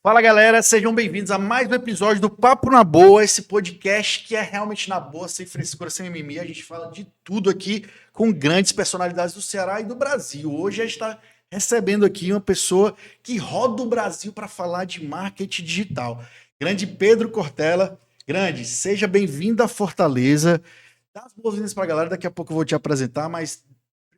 Fala galera, sejam bem-vindos a mais um episódio do Papo na Boa, esse podcast que é realmente na boa, sem frescura, sem mimimi. A gente fala de tudo aqui com grandes personalidades do Ceará e do Brasil. Hoje a gente está recebendo aqui uma pessoa que roda o Brasil para falar de marketing digital. Grande Pedro Cortella. Grande, seja bem-vindo a Fortaleza. Dá as boas-vindas para a galera, daqui a pouco eu vou te apresentar, mas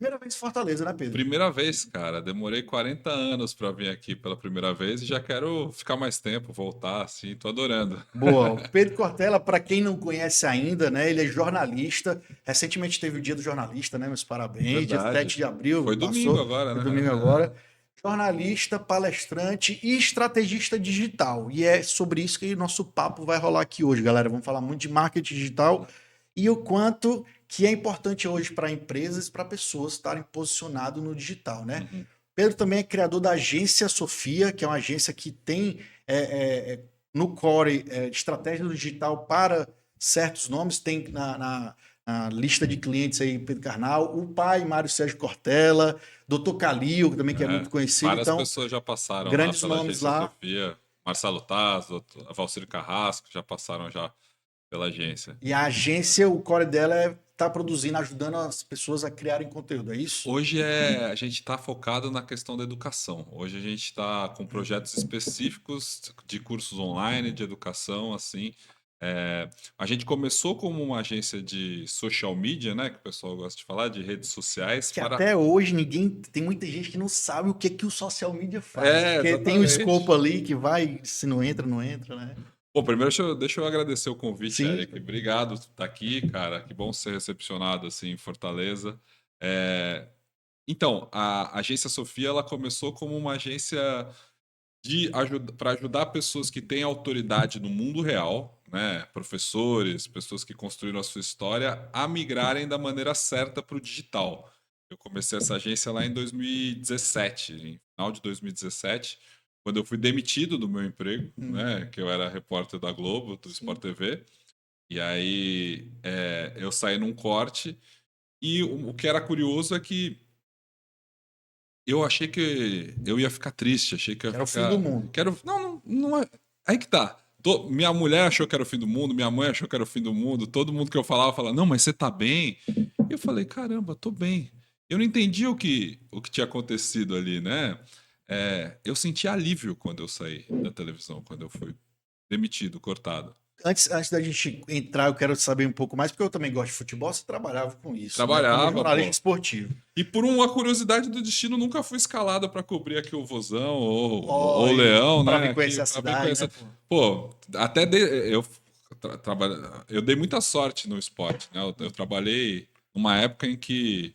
primeira vez em Fortaleza, né, Pedro? Primeira vez, cara. Demorei 40 anos para vir aqui pela primeira vez e já quero ficar mais tempo, voltar, assim, tô adorando. Boa. O Pedro Cortella, para quem não conhece ainda, né? Ele é jornalista. Recentemente teve o Dia do Jornalista, né? Meus parabéns. Dia Verdade. 7 de abril, Foi domingo passou. agora, Foi né? domingo agora. Jornalista, palestrante e estrategista digital. E é sobre isso que o nosso papo vai rolar aqui hoje, galera. Vamos falar muito de marketing digital e o quanto que é importante hoje para empresas e para pessoas estarem posicionadas no digital, né? Uhum. Pedro também é criador da Agência Sofia, que é uma agência que tem no core estratégia do digital para certos nomes. Tem na lista de clientes aí Pedro Carnal, o pai Mário Sérgio Cortella, Dr. Calil, também que é muito conhecido. Várias Então, pessoas já passaram lá grandes pela nomes Agência lá. Sofia. Marcelo Taz, Valcírio Carrasco, já passaram já pela agência. E a agência, o core dela é estar produzindo, ajudando as pessoas a criarem conteúdo, é isso? Hoje a gente está focado na questão da educação. Hoje a gente está com projetos específicos de cursos online, de educação, assim. A gente começou como uma agência de social media, né, que o pessoal gosta de falar, de redes sociais, Que para... até hoje tem muita gente que não sabe o que o social media faz. Porque tem um Exatamente. escopo ali que vai, se não entra, não entra, né? Bom, primeiro deixa eu agradecer o convite, Sim. Eric. Obrigado por estar aqui, cara. Que bom ser recepcionado assim em Fortaleza. É, Então, a Agência Sofia ela começou como uma agência para ajudar pessoas que têm autoridade no mundo real, né, professores, pessoas que construíram a sua história, a migrarem da maneira certa para o digital. Eu comecei essa agência lá em 2017, em final de 2017, quando eu fui demitido do meu emprego, né, que eu era repórter da Globo, do Sport TV, e aí eu saí num corte, e o que era curioso é que eu achei que eu ia ficar triste, achei que eu ia Era o fim do ficar. mundo. Não é. Aí que tá. Minha mulher achou que era o fim do mundo, minha mãe achou que era o fim do mundo, todo mundo que eu falava, não, mas você tá bem? E eu falei, caramba, tô bem. Eu não entendi o que tinha acontecido ali, né? Eu senti alívio quando eu saí da televisão, quando eu fui demitido, cortado. Antes da gente entrar, eu quero saber um pouco mais, porque eu também gosto de futebol. Você trabalhava com isso, né? Como Trabalhava, jornalista pô. esportivo. E por uma curiosidade do destino, nunca fui escalado para cobrir aqui o Vozão ou o Oi, Leão, para né? vir Aqui conhecer a para bem cidade, né, conhecer. pô? Pô, até eu eu dei muita sorte no esporte, né? Eu trabalhei numa época em que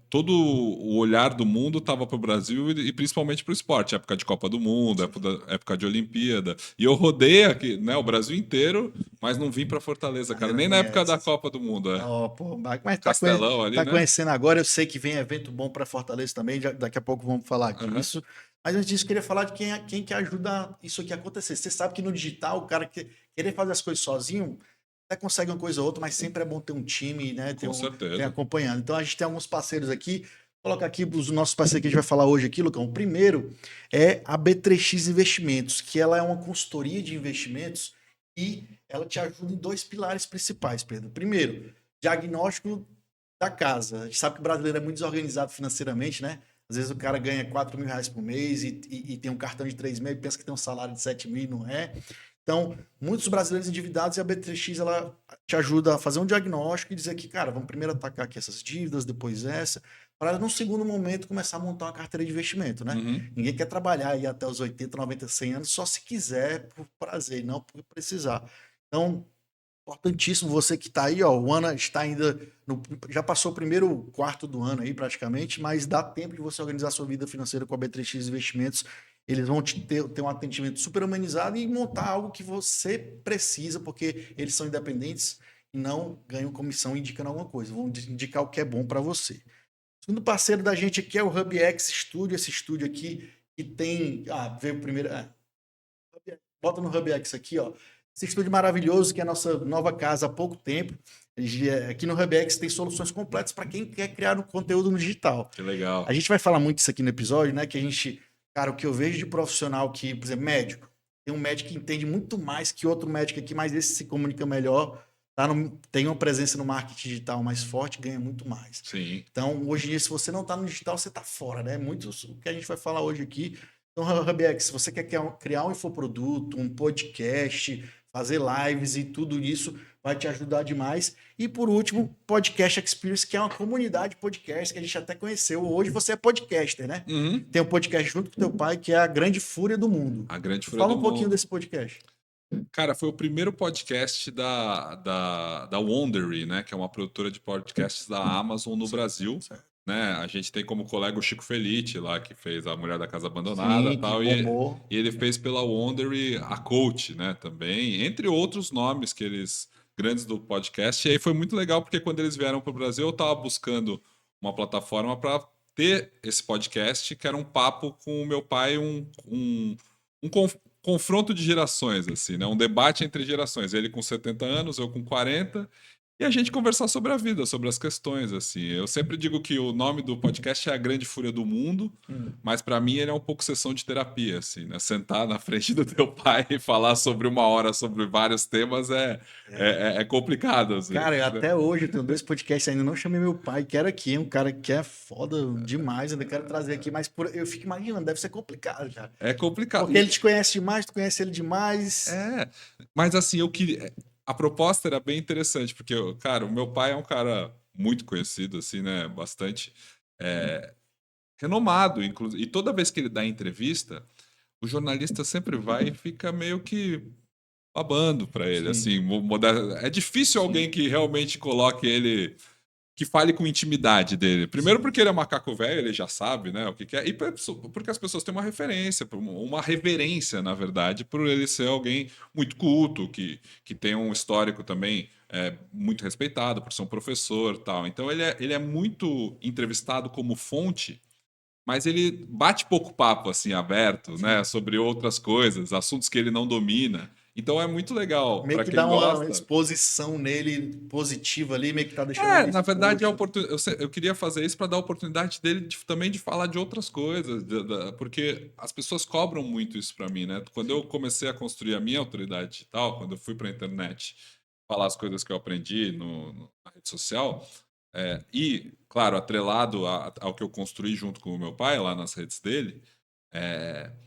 todo o olhar do mundo estava para o Brasil e principalmente para o esporte, época de Copa do Mundo, época de Olimpíada. E eu rodei aqui, né, o Brasil inteiro, mas não vim para Fortaleza, Mas cara, ainda nem na época da conhece. Copa do Mundo. Ó, pô, mas Castelão ali, tá né? conhecendo agora. Eu sei que vem evento bom para Fortaleza também. Daqui a pouco vamos falar Aham. disso. Mas antes disso, eu queria falar de quem que ajuda isso aqui a acontecer. Você sabe que no digital, o cara querer fazer as coisas sozinho, até consegue uma coisa ou outra, mas sempre é bom ter um time, né? Com Ter certeza. acompanhando. Então a gente tem alguns parceiros aqui. Vou colocar aqui os nossos parceiros que a gente vai falar hoje aqui, Lucão. O primeiro é a B3X Investimentos, que ela é uma consultoria de investimentos e ela te ajuda em dois pilares principais, Pedro. Primeiro, diagnóstico da casa. A gente sabe que o brasileiro é muito desorganizado financeiramente, né? Às vezes o cara ganha R$ 4.000 por mês e tem um cartão de 3.000 e pensa que tem um salário de 7.000 e não é. Então, muitos brasileiros endividados e a B3X ela te ajuda a fazer um diagnóstico e dizer que, cara, vamos primeiro atacar aqui essas dívidas, depois essa, para num segundo momento começar a montar uma carteira de investimento, né? Uhum. Ninguém quer trabalhar aí até os 80, 90, 100 anos só se quiser por prazer, não por precisar. Então, importantíssimo você que está aí, ó. O ano está ainda já passou o primeiro quarto do ano aí praticamente, mas dá tempo de você organizar sua vida financeira com a B3X Investimentos. Eles vão ter um atendimento super humanizado e montar algo que você precisa, porque eles são independentes e não ganham comissão indicando alguma coisa. Vão indicar o que é bom para você. O segundo parceiro da gente aqui é o HubX Studio, esse estúdio aqui que tem. Veio primeiro. Bota no HubX aqui, ó. Esse estúdio maravilhoso, que é a nossa nova casa há pouco tempo. Aqui no HubX tem soluções completas para quem quer criar um conteúdo no digital. Que legal. A gente vai falar muito isso aqui no episódio, né? Que a gente Cara, o que eu vejo de profissional que, por exemplo, médico. Tem um médico que entende muito mais que outro médico aqui, mas esse se comunica melhor, tem uma presença no marketing digital mais forte, ganha muito mais. Sim. Então, hoje em dia, se você não está no digital, você está fora, né? Muito o que a gente vai falar hoje aqui. Então, Rabiex, se você quer criar um infoproduto, um podcast, fazer lives e tudo isso, vai te ajudar demais. E por último, Podcast Experience, que é uma comunidade podcast que a gente até conheceu. Hoje você é podcaster, né? Uhum. Tem um podcast junto com teu pai, que é a Grande Fúria do Mundo. A Grande Fúria Fala do um pouquinho Mundo. desse podcast. Cara, foi o primeiro podcast da Wondery, né? Que é uma produtora de podcasts da Amazon no Brasil. Certo. Né? A gente tem como colega o Chico Felice lá, que fez A Mulher da Casa Abandonada. Sim, Tal, que bombou. e ele fez pela Wondery a Coach, né? Também, entre outros nomes que eles grandes do podcast. E aí foi muito legal, porque quando eles vieram para o Brasil, eu estava buscando uma plataforma para ter esse podcast, que era um papo com o meu pai, um confronto de gerações, assim, né? Um debate entre gerações. Ele com 70 anos, eu com 40, e a gente conversar sobre a vida, sobre as questões, assim. Eu sempre digo que o nome do podcast é A Grande Fúria do Mundo, mas para mim ele é um pouco sessão de terapia, assim, né? Sentar na frente do teu pai e falar sobre 1 hora sobre vários temas é complicado, às vezes. Cara, até hoje eu tenho 2 podcasts ainda, não chamei meu pai, quero aqui, um cara que é foda demais, ainda quero trazer aqui, mas eu fico imaginando, deve ser complicado já. É complicado. Porque ele te conhece demais, tu conhece ele demais. Mas assim, eu queria. A proposta era bem interessante, porque, cara, o meu pai é um cara muito conhecido, assim, né? Bastante renomado, inclusive. E toda vez que ele dá entrevista, o jornalista sempre vai e fica meio que babando para ele, Sim. assim. É difícil alguém que realmente coloque ele, que fale com intimidade dele. Primeiro porque ele é macaco velho, ele já sabe, né, o que é, e porque as pessoas têm uma referência, uma reverência, na verdade, por ele ser alguém muito culto, que tem um histórico também muito respeitado, por ser um professor e tal. Então ele é muito entrevistado como fonte, mas ele bate pouco papo, assim, aberto, né, sobre outras coisas, assuntos que ele não domina. Então é muito legal Meio para que quem dá uma gosta. exposição nele positiva ali, meio que tá deixando ele Na verdade, exposto. eu queria fazer isso para dar a oportunidade dele também de falar de outras coisas, porque as pessoas cobram muito isso para mim, né? Quando eu comecei a construir a minha autoridade digital, quando eu fui para a internet falar as coisas que eu aprendi na rede social, e, claro, atrelado ao que eu construí junto com o meu pai lá nas redes dele,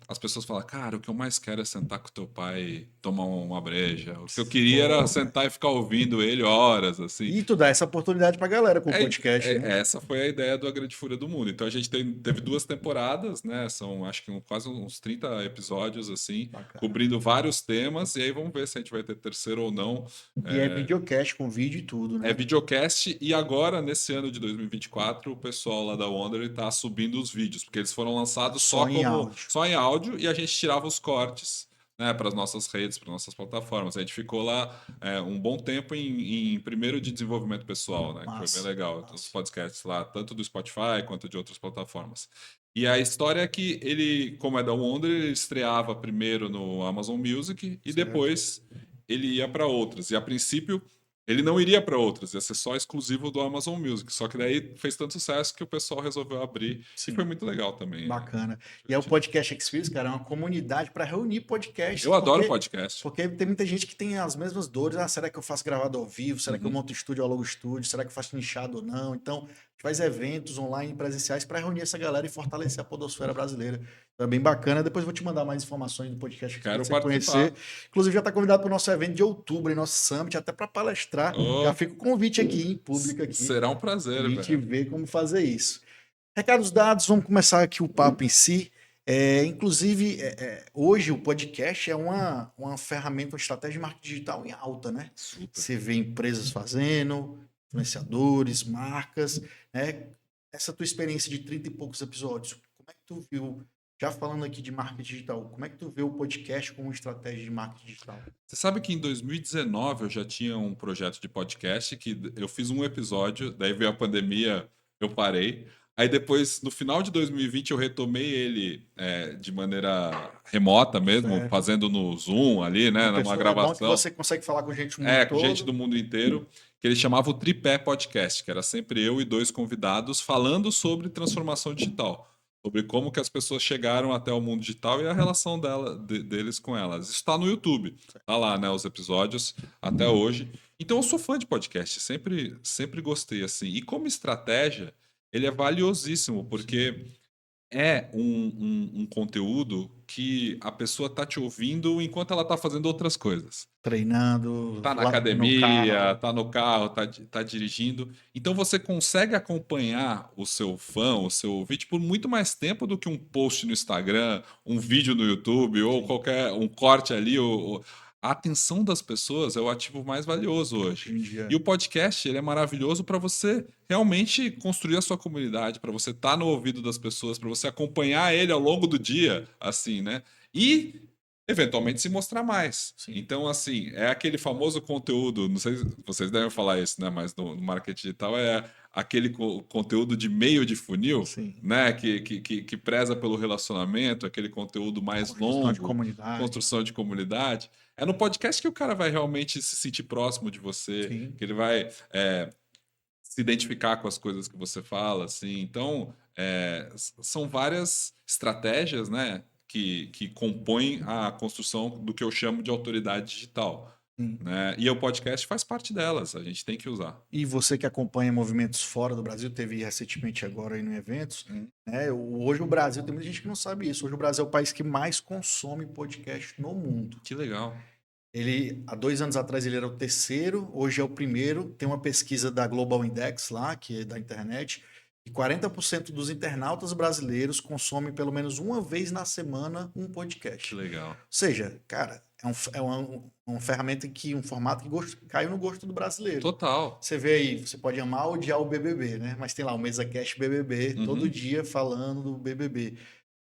as pessoas falam, cara, o que eu mais quero é sentar com teu pai e tomar uma breja. O que eu queria era sentar e ficar ouvindo ele horas, assim. E tu dá essa oportunidade pra galera com o podcast, né? Essa foi a ideia do A Grande Fúria do Mundo. Então a gente teve 2 temporadas, né? São acho que quase uns 30 episódios, assim, Bacana. cobrindo vários temas. E aí vamos ver se a gente vai ter terceiro ou não. E é videocast com vídeo e tudo, né? É videocast, e agora, nesse ano de 2024, o pessoal lá da Wonder está subindo os vídeos, porque eles foram lançados Só em áudio. só em áudio, e a gente tirava os cortes, né, para as nossas redes, para nossas plataformas. A gente ficou lá um bom tempo em primeiro de desenvolvimento pessoal, né, que foi bem legal. Os podcasts lá, tanto do Spotify quanto de outras plataformas. E a história é que ele, como é da Wonder, ele estreava primeiro no Amazon Music e depois ele ia para outras. E a princípio ele não iria para outras, ia ser só exclusivo do Amazon Music. Só que daí fez tanto sucesso que o pessoal resolveu abrir. Sim. E foi muito legal também. Bacana. E é o Podcast Experience, cara, é uma comunidade para reunir podcasts. Eu adoro podcast. Porque tem muita gente que tem as mesmas dores. Ah, será que eu faço gravado ao vivo? Será que eu monto estúdio, alugo estúdio? Será que eu faço nichado ou não? Então, a gente faz eventos online, presenciais, para reunir essa galera e fortalecer a podosfera brasileira. Então, é bem bacana. Depois eu vou te mandar mais informações do podcast Quero pra você participar. conhecer. Inclusive, já está convidado para o nosso evento de outubro, em nosso Summit, até para palestrar. Já fica o convite aqui, em público aqui. Será um prazer, a gente ver como fazer isso. Recados dados, vamos começar aqui o papo em si. Inclusive, hoje o podcast é uma ferramenta, uma estratégia de marketing digital em alta, né? Super. Você vê empresas fazendo, influenciadores, marcas, né? Essa tua experiência de 30 e poucos episódios, como é que tu viu, já falando aqui de marketing digital, como é que tu vê o podcast como estratégia de marketing digital? Você sabe que em 2019 eu já tinha um projeto de podcast que eu fiz um episódio, daí veio a pandemia, eu parei. Aí depois, no final de 2020, eu retomei ele de maneira remota mesmo, fazendo no Zoom ali, né? Numa gravação. É bom que você consegue falar com gente do mundo com gente do mundo inteiro, que ele chamava o Tripé Podcast, que era sempre eu e 2 convidados falando sobre transformação digital. sobre como que as pessoas chegaram até o mundo digital e a relação deles com elas. Isso está no YouTube, tá lá, né, os episódios até hoje. Então eu sou fã de podcast, sempre gostei assim. E como estratégia, ele é valiosíssimo, porque é um conteúdo que a pessoa tá te ouvindo enquanto ela tá fazendo outras coisas. Treinando, Tá na lá no academia, carro. tá no carro, tá dirigindo. Então você consegue acompanhar o seu fã, o seu ouvinte, por muito mais tempo do que um post no Instagram, um vídeo no YouTube ou Sim, qualquer um corte ali. A atenção das pessoas é o ativo mais valioso hoje hoje. em E dia. o podcast, ele é maravilhoso para você realmente construir a sua comunidade, para você estar no ouvido das pessoas, para você acompanhar ele ao longo do dia, assim, né? E eventualmente se mostrar mais. Sim, Então, assim, é aquele famoso conteúdo, não sei se vocês devem falar isso, né? Mas no marketing digital é aquele conteúdo de meio de funil, sim. né? Que preza pelo relacionamento, aquele conteúdo mais Construção de longo, comunidade, né? construção de comunidade. É no podcast que o cara vai realmente se sentir próximo de você, Sim. que ele vai se identificar com as coisas que você fala, assim. Então, são várias estratégias, né, que compõem a construção do que eu chamo de autoridade digital, Sim. né? E o podcast faz parte delas, a gente tem que usar. E você que acompanha movimentos fora do Brasil, teve recentemente agora aí no eventos, Hum. né? Hoje o Brasil, tem muita gente que não sabe isso. Hoje o Brasil é o país que mais consome podcast no mundo. Que legal. Ele, há 2 anos atrás, ele era o terceiro, hoje é o primeiro. Tem uma pesquisa da Global Index lá, que é da internet, e 40% dos internautas brasileiros consomem pelo menos uma vez na semana um Que podcast. legal. Ou seja, cara, uma ferramenta que, um formato que caiu no gosto do brasileiro. Total. Você vê aí, você pode amar ou odiar o BBB, né? Mas tem lá o MesaCast BBB, todo Uhum. dia falando do BBB.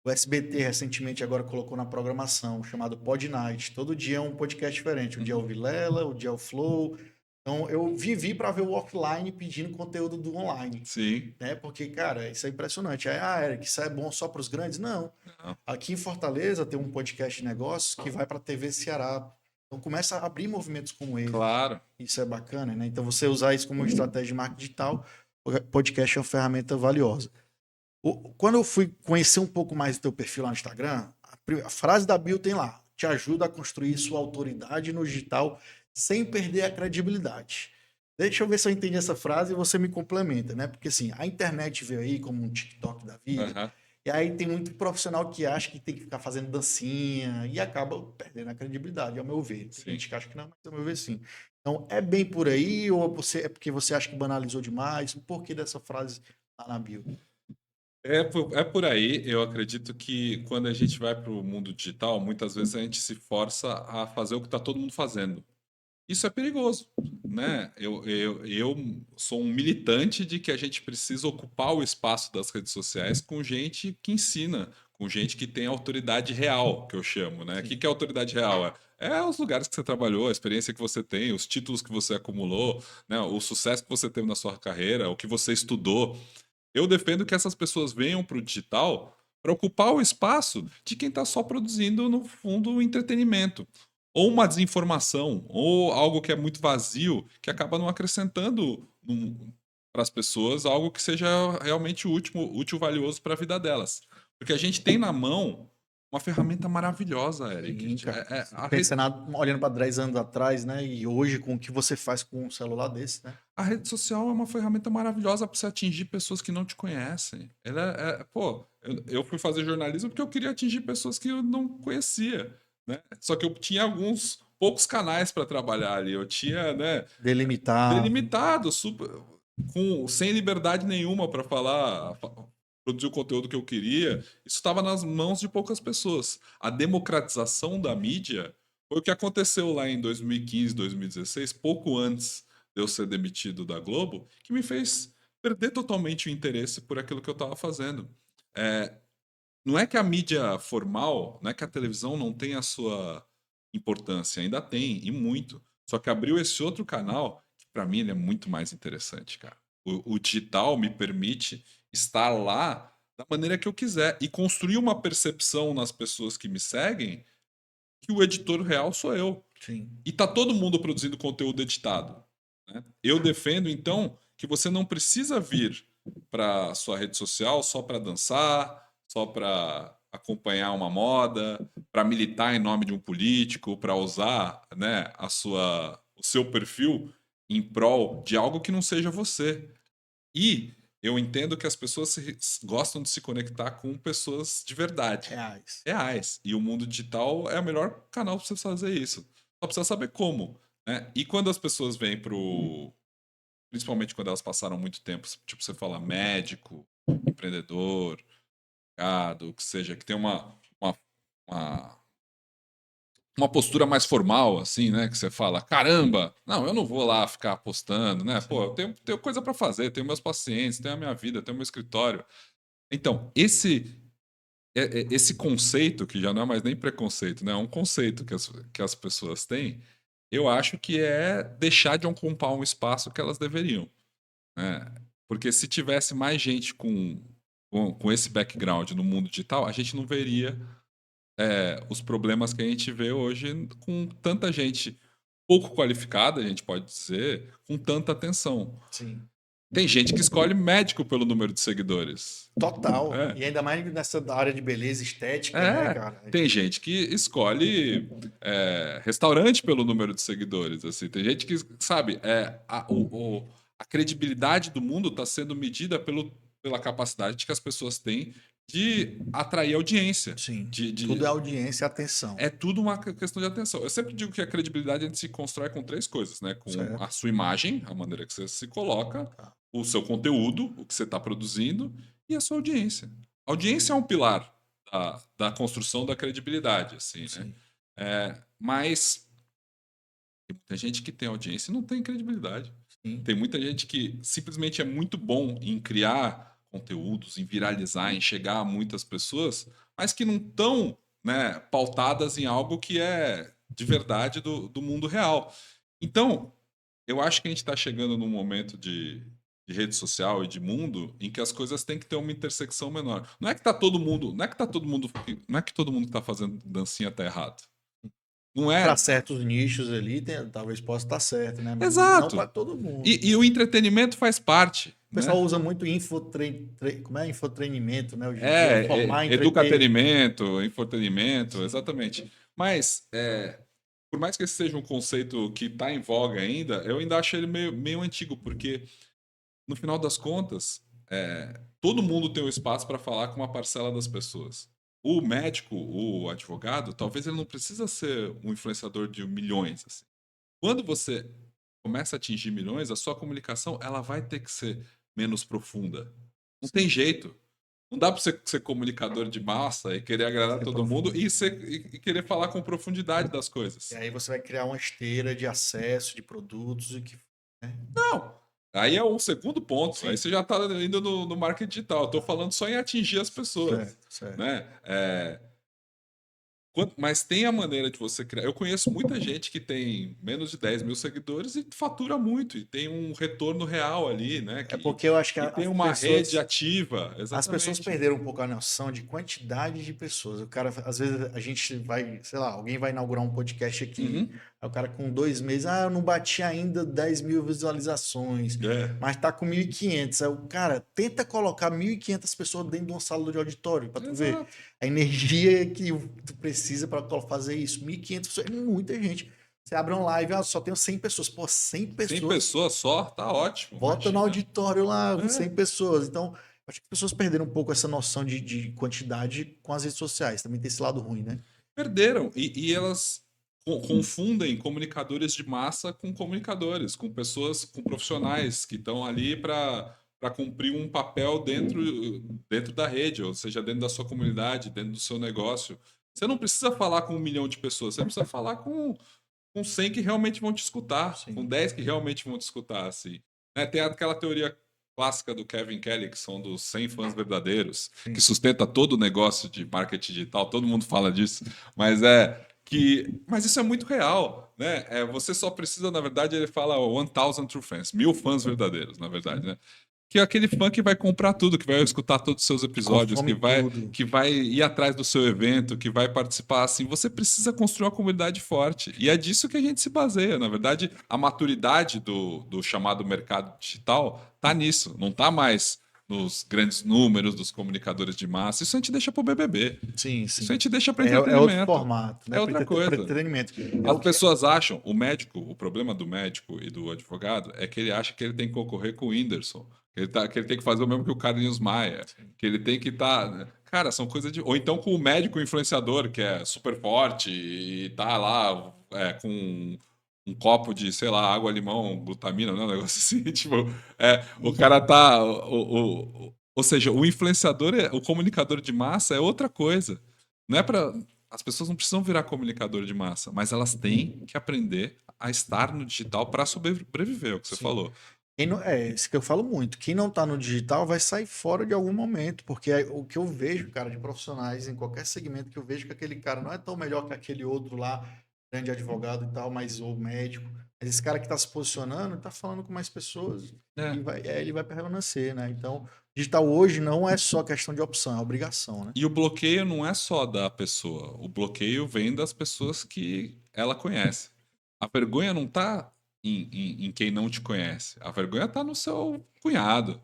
O SBT recentemente agora colocou na programação, chamado Pod Night. Todo dia é um podcast diferente. Um dia é o Uhum. Vilela, o dia é o Flow. Então eu vivi para ver o offline pedindo conteúdo do online, Sim. né? Porque, cara, isso é impressionante. Aí, Eric, isso é bom só para os grandes? Não. Não. Aqui em Fortaleza tem um podcast de negócios que vai para a TV Ceará. Então começa a abrir movimentos como esse. Claro. Isso é bacana, né? Então você usar isso como uma estratégia de marketing digital, o podcast é uma ferramenta valiosa. Quando eu fui conhecer um pouco mais do teu perfil lá no Instagram, a frase da bio tem lá: te ajuda a construir sua autoridade no digital sem perder a credibilidade. Deixa eu ver se eu entendi essa frase e você me complementa, né? Porque assim, a internet veio aí como um TikTok da vida, Uhum. e aí tem muito profissional que acha que tem que ficar fazendo dancinha e acaba perdendo a credibilidade, ao meu ver. Tem Sim. gente que acha que não, mas ao meu ver sim. Então, é bem por aí ou é porque você acha que banalizou demais? Por que dessa frase lá na bio? É por aí. Eu acredito que quando a gente vai para o mundo digital, muitas vezes a gente se força a fazer o que está todo mundo fazendo. Isso é perigoso, né? Eu sou um militante de que a gente precisa ocupar o espaço das redes sociais com gente que ensina, com gente que tem autoridade real, que eu chamo, né? O que Sim. que é autoridade real? É os lugares que você trabalhou, a experiência que você tem, os títulos que você acumulou, né? O sucesso que você teve na sua carreira, o que você estudou. Eu defendo que essas pessoas venham para o digital para ocupar o espaço de quem está só produzindo, no fundo, entretenimento. Ou uma desinformação, ou algo que é muito vazio, que acaba não acrescentando para as pessoas algo que seja realmente útil, valioso para a vida delas. Porque a gente tem na mão uma ferramenta maravilhosa, Eric. Sim, cara. A rede Olhando para 10 anos atrás, né? E hoje, com o que você faz com um celular desse, né? A rede social é uma ferramenta maravilhosa para você atingir pessoas que não te conhecem. Pô, eu fui fazer jornalismo porque eu queria atingir pessoas que eu não conhecia, né? Só que eu tinha alguns poucos canais para trabalhar ali. Eu tinha, né, Delimitar. delimitado, sem liberdade nenhuma para falar, produzir o conteúdo que eu queria. Isso estava nas mãos de poucas pessoas. A democratização da mídia foi o que aconteceu lá em 2015, 2016, pouco antes de eu ser demitido da Globo, que me fez perder totalmente o interesse por aquilo que eu estava fazendo. É, não é que a mídia formal, não é que a televisão não tenha a sua importância, ainda tem, e muito. Só que abriu esse outro canal, que para mim ele é muito mais interessante, cara. O digital me permite estar lá da maneira que eu quiser e construir uma percepção nas pessoas que me seguem que o editor real sou eu. Sim. E tá todo mundo produzindo conteúdo editado, né? Eu defendo, então, que você não precisa vir para sua rede social só para dançar, só para acompanhar uma moda, para militar em nome de um político, para usar, né, o seu perfil em prol de algo que não seja você. E eu entendo que as pessoas gostam de se conectar com pessoas de verdade, Reais. reais. E o mundo digital é o melhor canal para você fazer isso. Só precisa saber como, né? E quando as pessoas vêm pro... Principalmente quando elas passaram muito tempo, tipo, você fala médico, empreendedor, advogado, o que seja, que tem uma, uma postura mais formal, assim, né? Que você fala, caramba, não, eu não vou lá ficar apostando, né? Pô, eu tenho coisa para fazer, tenho meus pacientes, tenho a minha vida, tenho meu escritório. Então, esse conceito, que já não é mais nem preconceito, né? É um conceito que as pessoas têm, eu acho que é deixar de ocupar um espaço que elas deveriam, né? Porque se tivesse mais gente com esse background no mundo digital, a gente não veria os problemas que a gente vê hoje com tanta gente pouco qualificada, a gente pode dizer, com tanta atenção. Sim. Tem gente que escolhe médico pelo número de seguidores. Total. É. E ainda mais nessa área de beleza estética, né, É, cara? tem gente que escolhe restaurante pelo número de seguidores. Assim. Tem gente que, sabe, a credibilidade do mundo está sendo medida pela capacidade que as pessoas têm de atrair audiência. Sim. De, Tudo é audiência e atenção. é tudo uma questão de atenção. Eu sempre digo que a credibilidade a gente se constrói com três coisas, né? Com Certo. a sua imagem, a maneira que você se coloca, Tá. o seu conteúdo, o que você está produzindo, e a sua audiência. A audiência é um pilar da construção da credibilidade, assim, né? Sim. Mas tem muita gente que tem audiência e não tem credibilidade. Sim. Tem muita gente que simplesmente é muito bom em criar conteúdos, em viralizar, em chegar a muitas pessoas, mas que não estão, né, pautadas em algo que é de verdade do mundo real. Então, eu acho que a gente está chegando num momento de rede social e de mundo em que as coisas têm que ter uma intersecção menor. Não é que tá todo mundo, não é que tá todo mundo, não é que todo mundo que tá fazendo dancinha tá errado. Não Para é. certos nichos ali, talvez possa estar certo, né? Mas não para Exato. todo mundo. E o entretenimento faz parte. O pessoal Né? usa muito como é infotreinamento, né? Hoje em dia, informar, entreter. Infotenimento, exatamente. Mas, por mais que esse seja um conceito que está em voga ainda, eu ainda acho ele meio antigo, porque, no final das contas, todo mundo tem um espaço para falar com uma parcela das pessoas. O médico, o advogado, talvez ele não precisa ser um influenciador de milhões. Assim. Quando você começa a atingir milhões, a sua comunicação ela vai ter que ser menos profunda. Não tem jeito. Não dá para você ser comunicador de massa e querer agradar todo mundo e querer falar com profundidade das coisas. E aí você vai criar uma esteira de acesso de produtos e que. Né? Não. Aí é um segundo ponto. Sim. Aí você já está indo no marketing digital. Estou falando só em atingir as pessoas. Certo. Né? Mas tem a maneira de você criar. Eu conheço muita gente que tem menos de 10 mil seguidores e fatura muito, e tem um retorno real ali, né? É porque eu acho que e tem uma rede ativa. Exatamente. As pessoas perderam um pouco a noção de quantidade de pessoas. O cara, às vezes, a gente vai, sei lá, alguém vai inaugurar um podcast aqui, aí o cara com 2 meses, eu não bati ainda 10 mil visualizações, mas tá com 1.500. Aí o cara tenta colocar 1.500 pessoas dentro de uma sala de auditório, pra tu ver a energia que tu precisa para fazer isso. 1.500 pessoas, é muita gente. Você abre uma live, só tem 100 pessoas. Pô, 100 pessoas. 100 pessoas só? Tá ótimo. Bota no auditório lá, 100 pessoas. Então, acho que as pessoas perderam um pouco essa noção de quantidade com as redes sociais. Também tem esse lado ruim, né? Perderam. E elas confundem comunicadores de massa com comunicadores, com pessoas, com profissionais que estão ali para cumprir um papel dentro da rede, ou seja, dentro da sua comunidade, dentro do seu negócio. Você não precisa falar com 1 milhão de pessoas, você precisa falar com 100 que realmente vão te escutar, Sim. com 10 que realmente vão te escutar. Assim. Tem aquela teoria clássica do Kevin Kelly, que são dos 100 fãs verdadeiros, que sustenta todo o negócio de marketing digital, todo mundo fala disso, mas mas isso é muito real, né? Você só precisa, na verdade, ele fala 1,000 true fans, 1.000 fãs verdadeiros, na verdade, né? Que é aquele fã que vai comprar tudo, que vai escutar todos os seus episódios, que vai ir atrás do seu evento, que vai participar. Assim, você precisa construir uma comunidade forte. E é disso que a gente se baseia. Na verdade, a maturidade do chamado mercado digital está nisso. Não está mais nos grandes números dos comunicadores de massa. Isso a gente deixa para o BBB. Sim, Isso sim. a gente deixa para É outro entretenimento. formato, né? É outra Para coisa. entretenimento. É As o que... pessoas acham, o médico, o problema do médico e do advogado é que ele acha que ele tem que concorrer com o Whindersson, que ele tem que fazer o mesmo que o Carlinhos Maia, que ele tem que estar. Cara, são coisas de. Ou então com o médico influenciador, que é super forte e tá lá com um copo de, sei lá, água, limão, glutamina, né? Um negócio assim. Tipo, o cara tá. Ou seja, o influenciador, o comunicador de massa é outra coisa. Não é para. As pessoas não precisam virar comunicador de massa, mas elas têm que aprender a estar no digital para sobreviver, é o que você Sim. falou. É isso que eu falo muito. Quem não tá no digital vai sair fora de algum momento, porque o que eu vejo, cara, de profissionais em qualquer segmento que eu vejo que aquele cara não é tão melhor que aquele outro lá, grande advogado e tal, mas ou médico. Mas esse cara que tá se posicionando, tá falando com mais pessoas É. e ele vai permanecer, né? Então, digital hoje não é só questão de opção, é obrigação, né? E o bloqueio não é só da pessoa. O bloqueio vem das pessoas que ela conhece. A vergonha não tá em quem não te conhece. A vergonha tá no seu cunhado,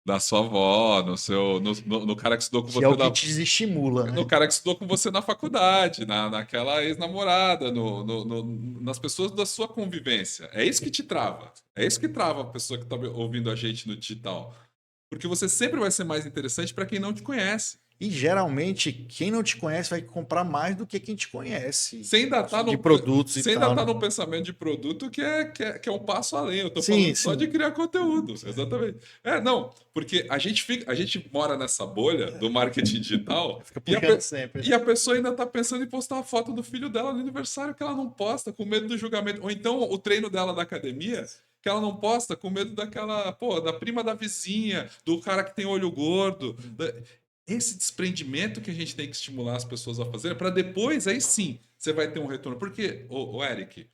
da sua avó, no cara que estudou com Que é você o que te desestimula, no né? cara que estudou com você na faculdade, naquela ex-namorada, nas pessoas da sua convivência. É isso que te trava. É isso que trava a pessoa que está ouvindo a gente no digital. Porque você sempre vai ser mais interessante para quem não te conhece. E geralmente, quem não te conhece vai comprar mais do que quem te conhece. Você ainda está De produtos e tal, né? no pensamento de produto que é um passo além. Eu estou Sim, falando só de sim. criar conteúdo. Exatamente. Não, porque a gente mora nessa bolha do marketing digital Fica puxando sempre, e né? a pessoa ainda está pensando em postar a foto do filho dela no aniversário que ela não posta, com medo do julgamento. Ou então o treino dela da academia que ela não posta com medo da prima da vizinha, do cara que tem olho gordo. Esse desprendimento que a gente tem que estimular as pessoas a fazer, para depois, aí sim, você vai ter um retorno. Porque, Eric,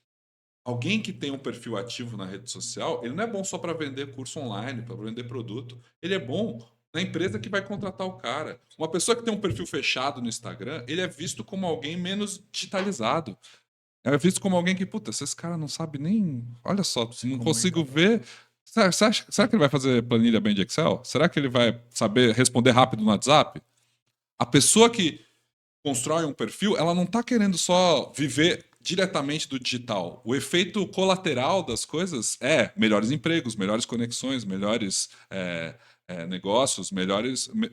alguém que tem um perfil ativo na rede social, ele não é bom só para vender curso online, para vender produto. Ele é bom na empresa que vai contratar o cara. Uma pessoa que tem um perfil fechado no Instagram, ele é visto como alguém menos digitalizado. É visto como alguém que, puta, esse cara não sabe nem. Olha só, não consigo ver. Será que ele vai fazer planilha bem de Excel? Será que ele vai saber responder rápido no WhatsApp? A pessoa que constrói um perfil, ela não está querendo só viver diretamente do digital. O efeito colateral das coisas é melhores empregos, melhores conexões, melhores negócios,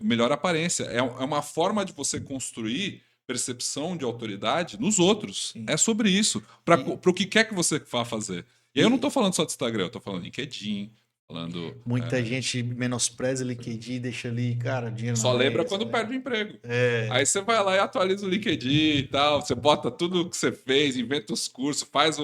melhor aparência. É uma forma de você construir percepção de autoridade nos outros. Sim. É sobre isso. Para o que quer que você vá fazer. E aí eu não estou falando só de Instagram, eu estou falando LinkedIn, falando. Muita gente menospreza o LinkedIn e deixa ali, cara, dinheiro Só na lembra mesa, quando né? perde o emprego. É. Aí você vai lá e atualiza o LinkedIn e tal. Você bota tudo o que você fez, inventa os cursos, faz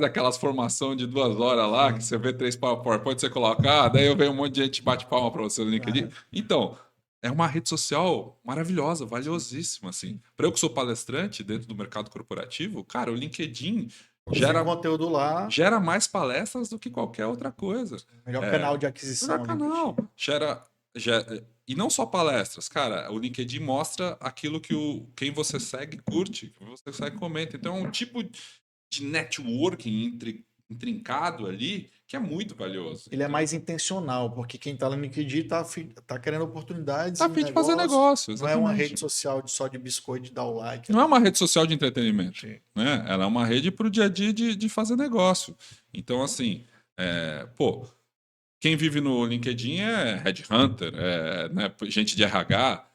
aquelas formações de 2 horas lá, que você vê 3 PowerPoint, você coloca, daí eu vejo um monte de gente bate palma para você no LinkedIn. Então, é uma rede social maravilhosa, valiosíssima, assim. Para eu que sou palestrante dentro do mercado corporativo, cara, o LinkedIn Produzir conteúdo lá, gera mais palestras do que qualquer outra coisa. melhor canal de aquisição. Melhor canal. E não só palestras, cara. O LinkedIn mostra aquilo que quem você segue curte, quem você segue comenta. Então é um tipo de networking intrincado ali que é muito valioso. Ele é mais intencional, porque quem tá no LinkedIn tá querendo oportunidades Tá a em fim de fazer negócio, negócio. Não é uma exatamente. rede social só de biscoito, de dar o like. Não é uma rede social de entretenimento, Sim. né? Ela é uma rede para o dia a dia de fazer negócio. Então, assim, quem vive no LinkedIn é headhunter, né, gente de RH,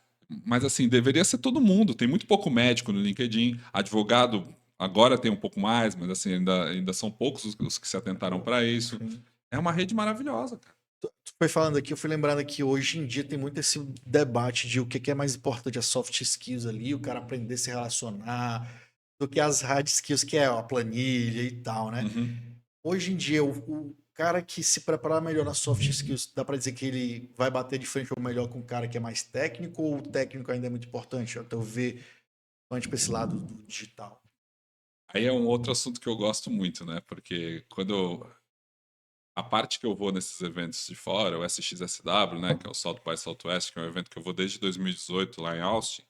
mas assim, deveria ser todo mundo. Tem muito pouco médico no LinkedIn, advogado agora tem um pouco mais, mas assim, ainda são poucos os que se atentaram para isso. Sim. É uma rede maravilhosa, cara. Tu foi falando aqui, eu fui lembrando que hoje em dia tem muito esse debate de o que é mais importante, as soft skills ali, o cara aprender a se relacionar, do que as hard skills, que é a planilha e tal, né? Uhum. Hoje em dia, o cara que se preparar melhor nas soft skills, dá para dizer que ele vai bater de frente ou melhor com o cara que é mais técnico, ou o técnico ainda é muito importante? Até eu ver antes para esse lado do digital. Aí é um outro assunto que eu gosto muito, né? Porque a parte que eu vou nesses eventos de fora, o SXSW, né, que é o South by Southwest, que é um evento que eu vou desde 2018 lá em Austin,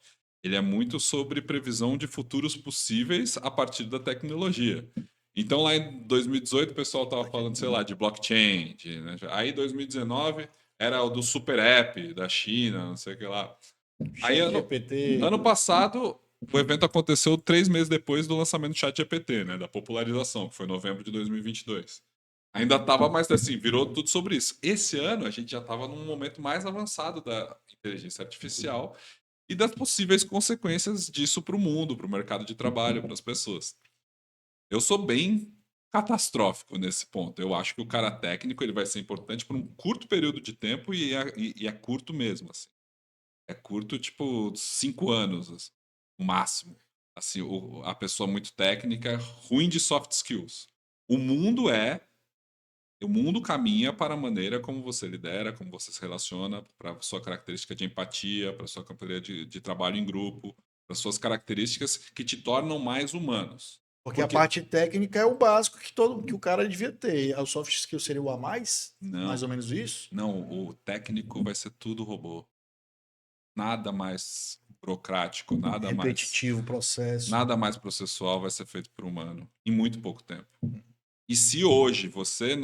ele é muito sobre previsão de futuros possíveis a partir da tecnologia. Então, lá em 2018, o pessoal estava falando, sei lá, de blockchain. Aí, em 2019, era o do Super App da China, não sei o que lá. Aí, ChatGPT. ano passado, o evento aconteceu 3 meses depois do lançamento do ChatGPT, né? Da popularização, que foi em novembro de 2022. Ainda estava mais assim, virou tudo sobre isso. Esse ano, a gente já estava num momento mais avançado da inteligência artificial e das possíveis consequências disso para o mundo, para o mercado de trabalho, para as pessoas. Eu sou bem catastrófico nesse ponto. Eu acho que o cara técnico ele vai ser importante por um curto período de tempo e é curto mesmo, assim. É curto, tipo, 5 anos, assim, no máximo. Assim, a pessoa muito técnica, ruim de soft skills. O mundo é. O mundo caminha para a maneira como você lidera, como você se relaciona, para a sua característica de empatia, para a sua característica de trabalho em grupo, para as suas características que te tornam mais humanos. Porque a Porque. parte técnica é o básico que o cara devia ter. O soft skill seria o a mais Não, ou menos isso. não, o técnico vai ser tudo robô. Nada mais burocrático, Repetitivo o processo. nada mais processual vai ser feito por humano em muito pouco tempo. E se hoje você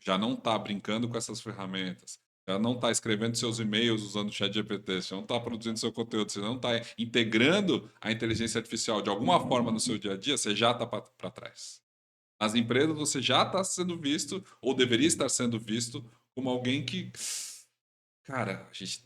já não está brincando com essas ferramentas, já não está escrevendo seus e-mails usando o ChatGPT, você não está produzindo seu conteúdo, você não está integrando a inteligência artificial de alguma forma no seu dia a dia, você já está para trás. Nas empresas você já está sendo visto, ou deveria estar sendo visto, como alguém que, cara, a gente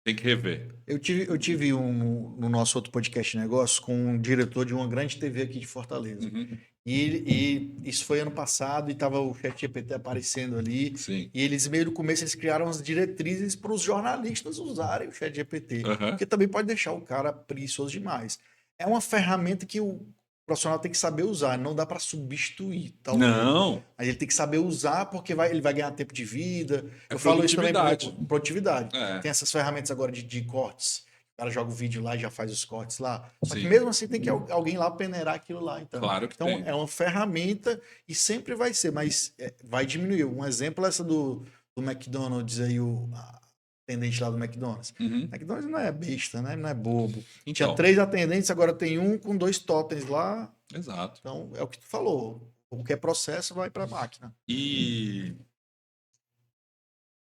tem que rever. Eu tive no nosso outro podcast de negócios com um diretor de uma grande TV aqui de Fortaleza. Uhum. E isso foi ano passado e estava o ChatGPT aparecendo ali. Sim. E eles, meio no começo, eles criaram as diretrizes para os jornalistas usarem o ChatGPT. Uhum. Porque também pode deixar o cara preguiçoso demais. É uma ferramenta que o profissional tem que saber usar, não dá para substituir, talvez. Não, Mas ele tem que saber usar porque ele vai ganhar tempo de vida. é Eu falo isso também, por produtividade. exemplo, produtividade. É. Tem essas ferramentas agora de cortes. O cara joga o vídeo lá e já faz os cortes lá. Só que Sim. mesmo assim tem que alguém lá peneirar aquilo lá. Claro que então tem. é uma ferramenta e sempre vai ser, mas vai diminuir. Um exemplo é essa do McDonald's aí, a atendente lá do McDonald's. Uhum. McDonald's não é besta, né? Não é bobo. Então. Tinha 3 atendentes, agora tem um com 2 totens lá. Exato. Então é o que tu falou. O que é processo vai para a máquina. E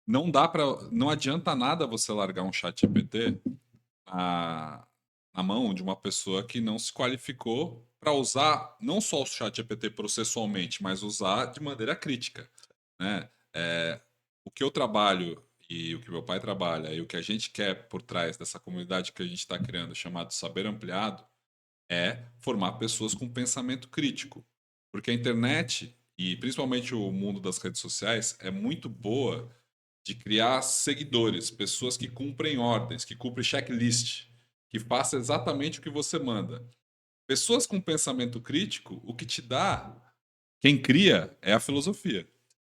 não adianta nada você largar um chat GPT na mão de uma pessoa que não se qualificou para usar não só o chat GPT processualmente, mas usar de maneira crítica, né? O que eu trabalho e o que meu pai trabalha e o que a gente quer por trás dessa comunidade que a gente está criando, chamado Saber Ampliado, é formar pessoas com pensamento crítico. Porque a internet, e principalmente o mundo das redes sociais, é muito boa de criar seguidores, pessoas que cumprem ordens, que cumprem checklist, que façam exatamente o que você manda. Pessoas com pensamento crítico, o que te dá, quem cria, é a filosofia.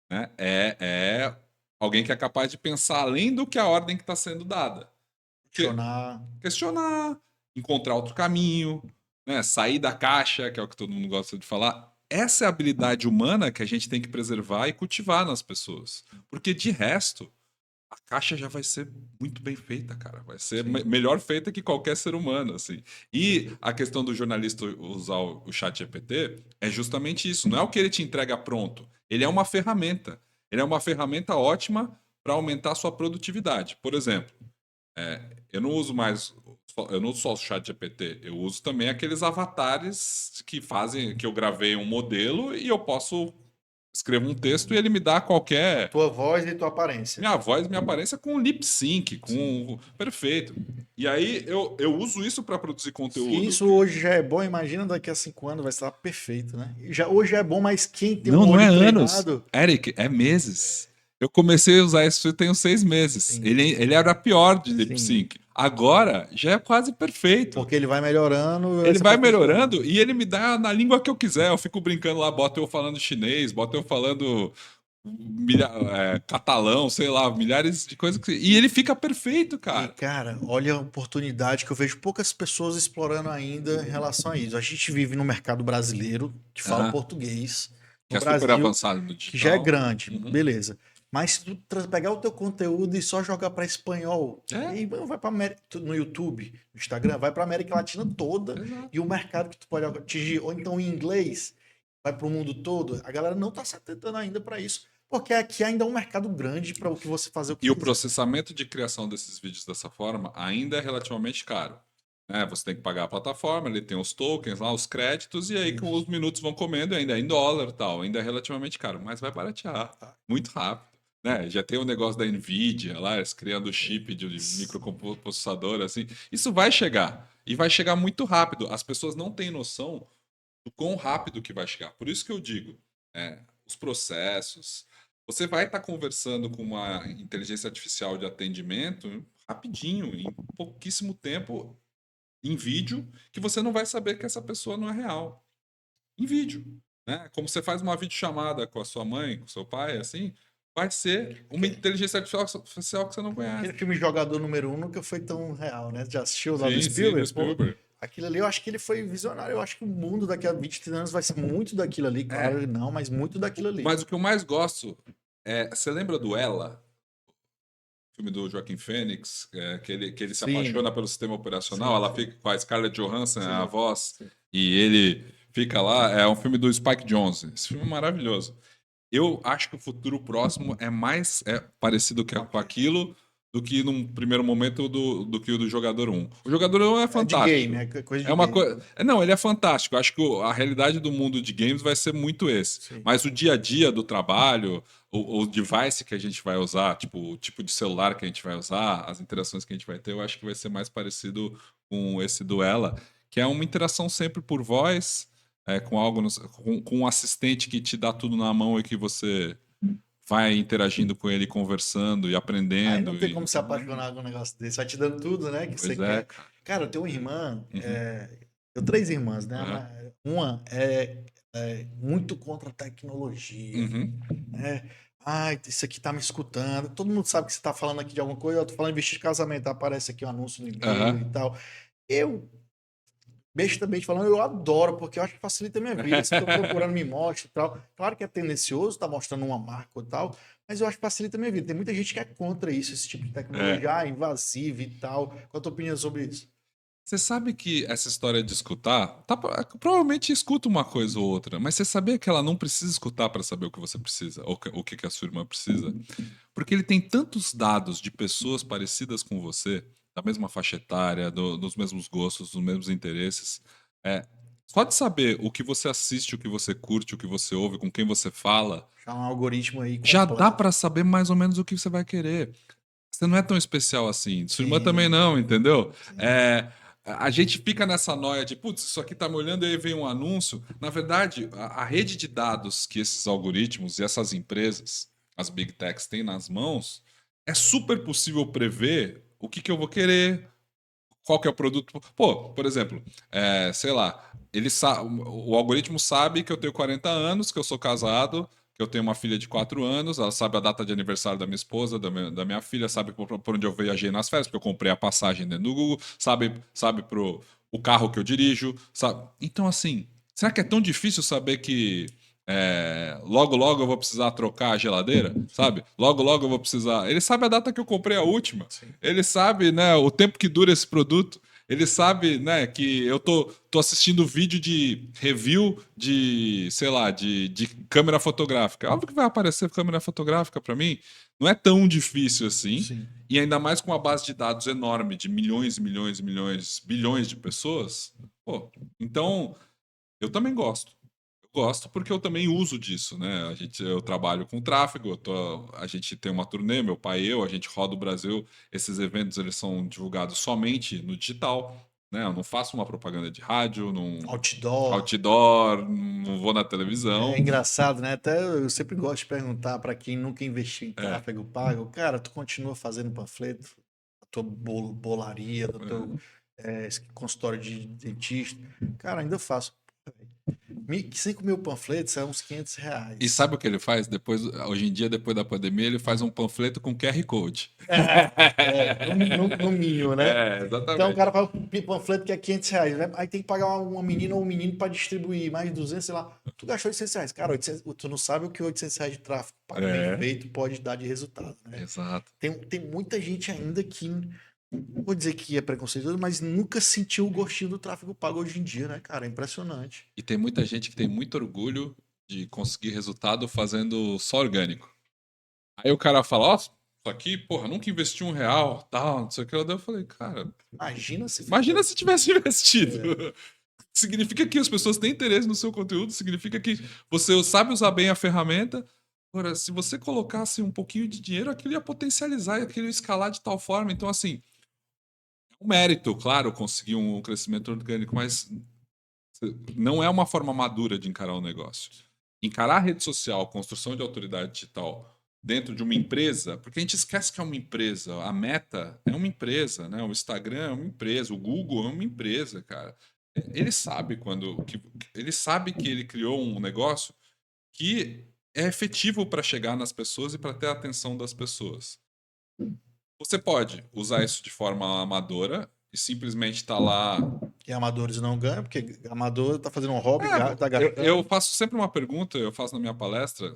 Né? É alguém que é capaz de pensar além do que a ordem que está sendo dada. Questionar, encontrar outro caminho, né? Sair da caixa, que é o que todo mundo gosta de falar. Essa é a habilidade humana que a gente tem que preservar e cultivar nas pessoas. Porque de resto, a caixa já vai ser muito bem feita, cara. Vai ser melhor feita que qualquer ser humano, assim. E a questão do jornalista usar o chat GPT é justamente isso. Não é o que ele te entrega pronto. Ele é uma ferramenta. Ele é uma ferramenta ótima para aumentar a sua produtividade. Por exemplo, eu não uso só o chat GPT, eu uso também aqueles avatares que fazem, que eu gravei um modelo e eu posso escrever um texto e ele me dá qualquer... Tua voz e tua aparência. Minha voz, minha aparência com lip sync, com... Perfeito. E aí eu uso isso para produzir conteúdo. Se isso hoje já é bom, imagina daqui a 5 anos vai estar perfeito, né? Hoje já é bom, mas quem tem não olho é treinado... anos. Eric, é meses. Eu comecei a usar isso tem uns 6 meses. Ele era pior de lip sync. Agora já é quase perfeito. Porque ele vai melhorando. Ele vai melhorando e ele me dá na língua que eu quiser. Eu fico brincando lá, bota eu falando chinês, bota eu falando catalão, sei lá, milhares de coisas. E ele fica perfeito, cara. E, cara, olha a oportunidade que eu vejo poucas pessoas explorando ainda em relação a isso. A gente vive no mercado brasileiro que fala português. Que no é Brasil, super avançado no digital. Que já é grande, beleza. Mas se tu pegar o teu conteúdo e só jogar para espanhol, e vai para no YouTube, no Instagram, vai para América Latina toda. E o mercado que tu pode atingir, ou então em inglês, vai para o mundo todo. A galera não tá se atentando ainda para isso. Porque aqui ainda é um mercado grande para o que você fazer o que E o quiser. processamento de criação desses vídeos dessa forma ainda é relativamente caro. Né? Você tem que pagar a plataforma, ele tem os tokens lá, os créditos, e aí com Isso. os minutos vão comendo, ainda é em dólar e tal, ainda é relativamente caro, mas vai baratear Tá. muito rápido. Né? Já tem o negócio da Nvidia lá, eles criando chip de Isso. microprocessador, assim. Isso vai chegar. E vai chegar muito rápido. As pessoas não têm noção do quão rápido que vai chegar. Por isso que eu digo, os processos. Você vai estar conversando com uma inteligência artificial de atendimento rapidinho, em pouquíssimo tempo, em vídeo, que você não vai saber que essa pessoa não é real. Em vídeo. Né? Como você faz uma videochamada com a sua mãe, com o seu pai, assim, vai ser uma inteligência artificial que você não Aquele conhece. filme Jogador Número 1 nunca foi tão real, né? Já assistiu lá do Sim, sim, do Spielberg? Pô, Spielberg. aquilo ali eu acho que ele foi visionário. Eu acho que o mundo daqui a 20, 30 anos vai ser muito daquilo ali. É, Claro, não, mas muito daquilo ali. mas o que eu mais gosto é. Você lembra do Ela? Filme do Joaquim Fênix, que ele se Sim, apaixona pelo sistema operacional, sim, ela sim, fica com a Scarlett Johansson, a sim, voz, sim. e ele fica lá. É um filme do Spike Jonze. Esse filme é maravilhoso. Eu acho que o futuro próximo é mais parecido com Ok. aquilo do que num primeiro momento do que o do Jogador 1. O Jogador 1 é É de game, fantástico. é coisa É de uma game. coisa. Não, ele é fantástico. Eu acho que a realidade do mundo de games vai ser muito esse. Sim. Mas o dia a dia do trabalho, o device que a gente vai usar, tipo, o tipo de celular que a gente vai usar, as interações que a gente vai ter, eu acho que vai ser mais parecido com esse Duela, que é uma interação sempre por voz, com algo, com um assistente que te dá tudo na mão e que você vai interagindo com ele, conversando e Aí não aprendendo. tem como se Então, apaixonar com um negócio desse. Vai te dando tudo, né? Que você pois é, quer. cara. Cara, eu tenho uma irmã. Uhum, Eu tenho três irmãs, né? aham, Uma é muito contra a tecnologia. uhum, Né? Ai, isso aqui tá me escutando. Todo mundo sabe que você tá falando aqui de alguma coisa. Eu tô falando em vestido de casamento. Aparece aqui um anúncio no e-mail e aham. tal. Eu, bestamente falando, eu adoro, porque eu acho que facilita a minha vida. Se eu tô procurando, me mostra e tal. Claro que é tendencioso, tá mostrando uma marca e tal, mas eu acho que facilita a minha vida. Tem muita gente que é contra isso, esse tipo de É. tecnologia, invasiva e tal. Qual a tua opinião sobre isso? Você sabe que essa história de escutar, provavelmente escuta uma coisa ou outra, mas você sabia que ela não precisa escutar para saber o que você precisa, ou o que a sua irmã precisa? Porque ele tem tantos dados de pessoas parecidas com você, da mesma faixa etária, dos mesmos gostos, dos mesmos interesses. É, só de saber o que você assiste, o que você curte, o que você ouve, com quem você fala, Já um algoritmo aí já dá completo. para saber mais ou menos o que você vai querer. Você não é tão especial assim. Sua irmã também Sim, não, entendeu? sim. A gente fica nessa noia de, putz, isso aqui tá me olhando e aí vem um anúncio. Na verdade, a rede de dados que esses algoritmos e essas empresas, as big techs, têm nas mãos, é super possível prever o que eu vou querer, qual que é o produto. Pô, por exemplo, sei lá, o algoritmo sabe que eu tenho 40 anos, que eu sou casado, que eu tenho uma filha de 4 anos, ela sabe a data de aniversário da minha esposa, da minha filha, sabe por onde eu viajei nas férias, porque eu comprei a passagem dentro do Google, sabe o carro que eu dirijo, sabe? Então, assim, será que é tão difícil saber que logo, logo eu vou precisar trocar a geladeira, sabe? Logo, logo eu vou precisar. Ele sabe a data que eu comprei a última. Sim. Ele sabe, né, o tempo que dura esse produto. Ele sabe, né, que eu tô assistindo vídeo de review de, sei lá, de câmera fotográfica. Óbvio que vai aparecer câmera fotográfica para mim. Não é tão difícil assim. Sim. E ainda mais com uma base de dados enorme de milhões, milhões, milhões, bilhões de pessoas. Pô, então eu também gosto. Eu gosto porque eu também uso disso, né? Eu trabalho com tráfego, a gente tem uma turnê, meu pai e eu, a gente roda o Brasil. Esses eventos eles são divulgados somente no digital, né? Eu não faço uma propaganda de rádio, não Outdoor. outdoor, não vou na É televisão. engraçado, né? Até eu sempre gosto de perguntar para quem nunca investiu em É, tráfego pago, cara, tu continua fazendo panfleto, a tua bolaria, do teu é. esse consultório de dentista? Cara, ainda faço. 5.000 panfletos é uns E R$ 500. sabe o que ele faz? Hoje em dia, depois da pandemia, ele faz um panfleto com QR Code. No mínimo, né? Então o Exatamente. cara faz um panfleto que é R$ 500, né? Aí tem que pagar uma menina ou um menino para distribuir mais de 200, sei lá. Tu gastou R$ 800. Cara, 800, tu não sabe o que R$ 800 de tráfego pago bem É, feito pode dar de resultado, né? exato. Tem muita gente ainda que, não vou dizer que é preconceituoso, mas nunca sentiu o gostinho do tráfego pago hoje em dia, né, cara? É impressionante. E tem muita gente que tem muito orgulho de conseguir resultado fazendo só orgânico. Aí o cara fala, ó, isso aqui, porra, nunca investi R$ 1, tal, não sei o que. Eu falei, cara, imagina se tivesse investido. Significa que as pessoas têm interesse no seu conteúdo, significa que você sabe usar bem a ferramenta. Agora, se você colocasse um pouquinho de dinheiro, aquilo ia potencializar, aquilo ia escalar de tal forma. Então, assim, é um mérito, claro, conseguir um crescimento orgânico, mas não é uma forma madura de encarar o negócio. Encarar a rede social, construção de autoridade digital dentro de uma empresa, porque a gente esquece que é uma empresa. A Meta é uma empresa, né? O Instagram é uma empresa, o Google é uma empresa, cara. Ele sabe ele sabe que ele criou um negócio que é efetivo para chegar nas pessoas e para ter a atenção das pessoas. Você pode usar isso de forma amadora e simplesmente estar lá. E amadores não ganham, porque amador tá fazendo um hobby, tá Eu gastando. faço sempre uma pergunta, eu faço na minha palestra,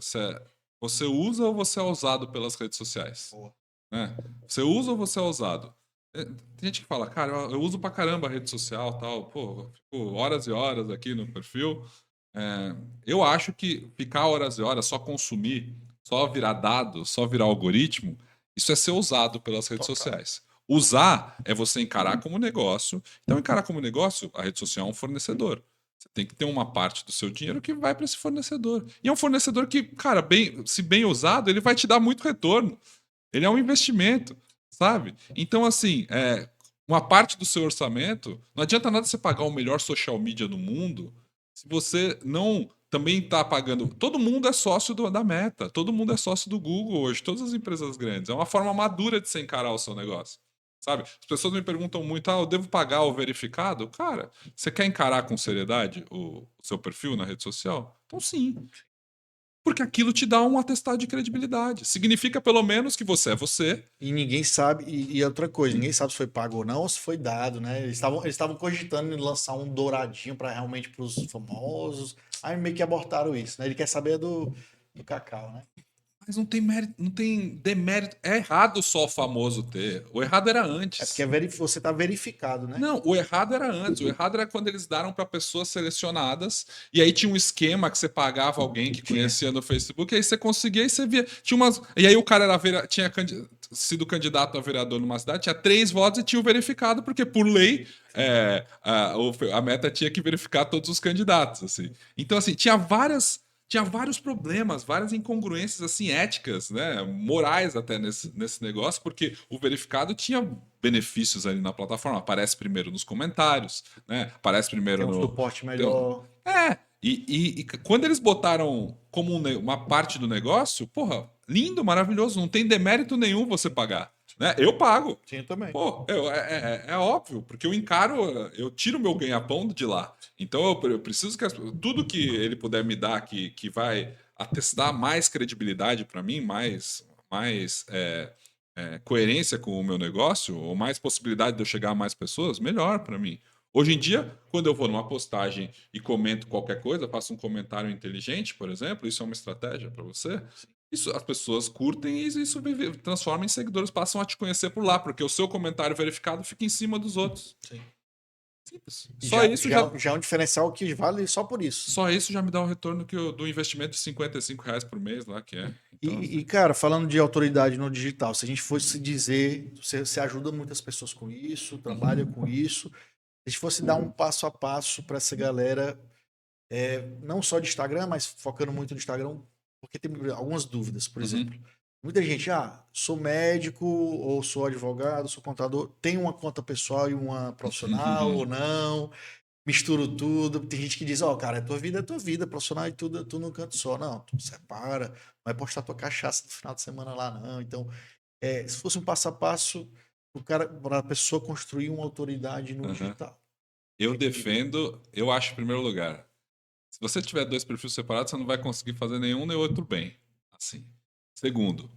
você usa ou você é usado pelas redes sociais? Boa. Né? Você usa ou você é usado? Tem gente que fala, cara, eu uso pra caramba a rede social, tal, pô, fico horas e horas aqui no perfil. Eu acho que ficar horas e horas só consumir, só virar dado, só virar algoritmo, isso é ser usado pelas redes Total. sociais. Usar é você encarar como negócio. Então, encarar como negócio, a rede social é um fornecedor. Você tem que ter uma parte do seu dinheiro que vai para esse fornecedor. E é um fornecedor que, cara, se bem usado, ele vai te dar muito retorno. Ele é um investimento, sabe? Então, assim, uma parte do seu orçamento, não adianta nada você pagar o melhor social media do mundo se você não também está pagando. Todo mundo é sócio da Meta, todo mundo é sócio do Google hoje, todas as empresas grandes. É uma forma madura de você encarar o seu negócio. Sabe? As pessoas me perguntam muito: eu devo pagar o verificado? Cara, você quer encarar com seriedade o seu perfil na rede social? Então, sim. Porque aquilo te dá um atestado de credibilidade. Significa, pelo menos, que você é você. E ninguém sabe, e outra coisa, ninguém sabe se foi pago ou não, ou se foi dado, né? Eles estavam cogitando em lançar um douradinho para realmente para os famosos. Aí meio que abortaram isso, né? Ele quer saber do Cacau, né? Mas não tem mérito, não tem demérito. É errado só o famoso ter. O errado era É porque antes. você tá verificado, né? Não, o errado era antes. O errado era quando eles deram para pessoas selecionadas e aí tinha um esquema que você pagava alguém que Tinha. conhecia no Facebook, e aí você conseguia e você via. Tinha umas, e aí o cara tinha sido candidato a vereador numa cidade, tinha 3 votos e tinha o verificado, porque por lei a Meta tinha que verificar todos os candidatos. Assim. Então, assim, tinha vários problemas, várias incongruências assim éticas, né, morais até nesse negócio, porque o verificado tinha benefícios ali na plataforma, aparece primeiro nos comentários, né, aparece primeiro Tem um no suporte então, melhor. e quando eles botaram como uma parte do negócio, porra, lindo, maravilhoso, não tem demérito nenhum você pagar, né? Eu pago. Tinha também. Pô, é óbvio, porque eu encaro, eu tiro meu ganha-pão de lá. Então eu preciso que tudo que ele puder me dar que vai atestar mais credibilidade para mim, mais coerência com o meu negócio, ou mais possibilidade de eu chegar a mais pessoas, melhor para mim. Hoje em dia, quando eu vou numa postagem e comento qualquer coisa, faço um comentário inteligente, por exemplo, isso é uma estratégia para você. Isso, as pessoas curtem e isso transforma em seguidores, passam a te conhecer por lá, porque o seu comentário verificado fica em cima dos outros. Sim. Simples. E já é um diferencial que vale só por isso. Só isso já me dá um retorno do investimento de R$ 55 por mês lá, que é. Então, Cara, falando de autoridade no digital, se a gente fosse dizer, você ajuda muitas pessoas com isso, trabalha com isso. Se a gente fosse dar um passo a passo para essa galera, não só de Instagram, mas focando muito no Instagram, porque tem algumas dúvidas, por exemplo. Muita gente, sou médico, ou sou advogado, sou contador, tem uma conta pessoal e uma profissional ou não, misturo tudo. Tem gente que diz, cara, é tua vida, profissional e tudo, tudo num canto só. Não, tu separa, não vai postar tua cachaça no final de semana lá, não. Então, se fosse um passo a passo, para a pessoa construir uma autoridade no digital. eu defendo, eu acho em primeiro lugar. Se você tiver 2 perfis separados, você não vai conseguir fazer nenhum nem outro bem. Assim. Segundo,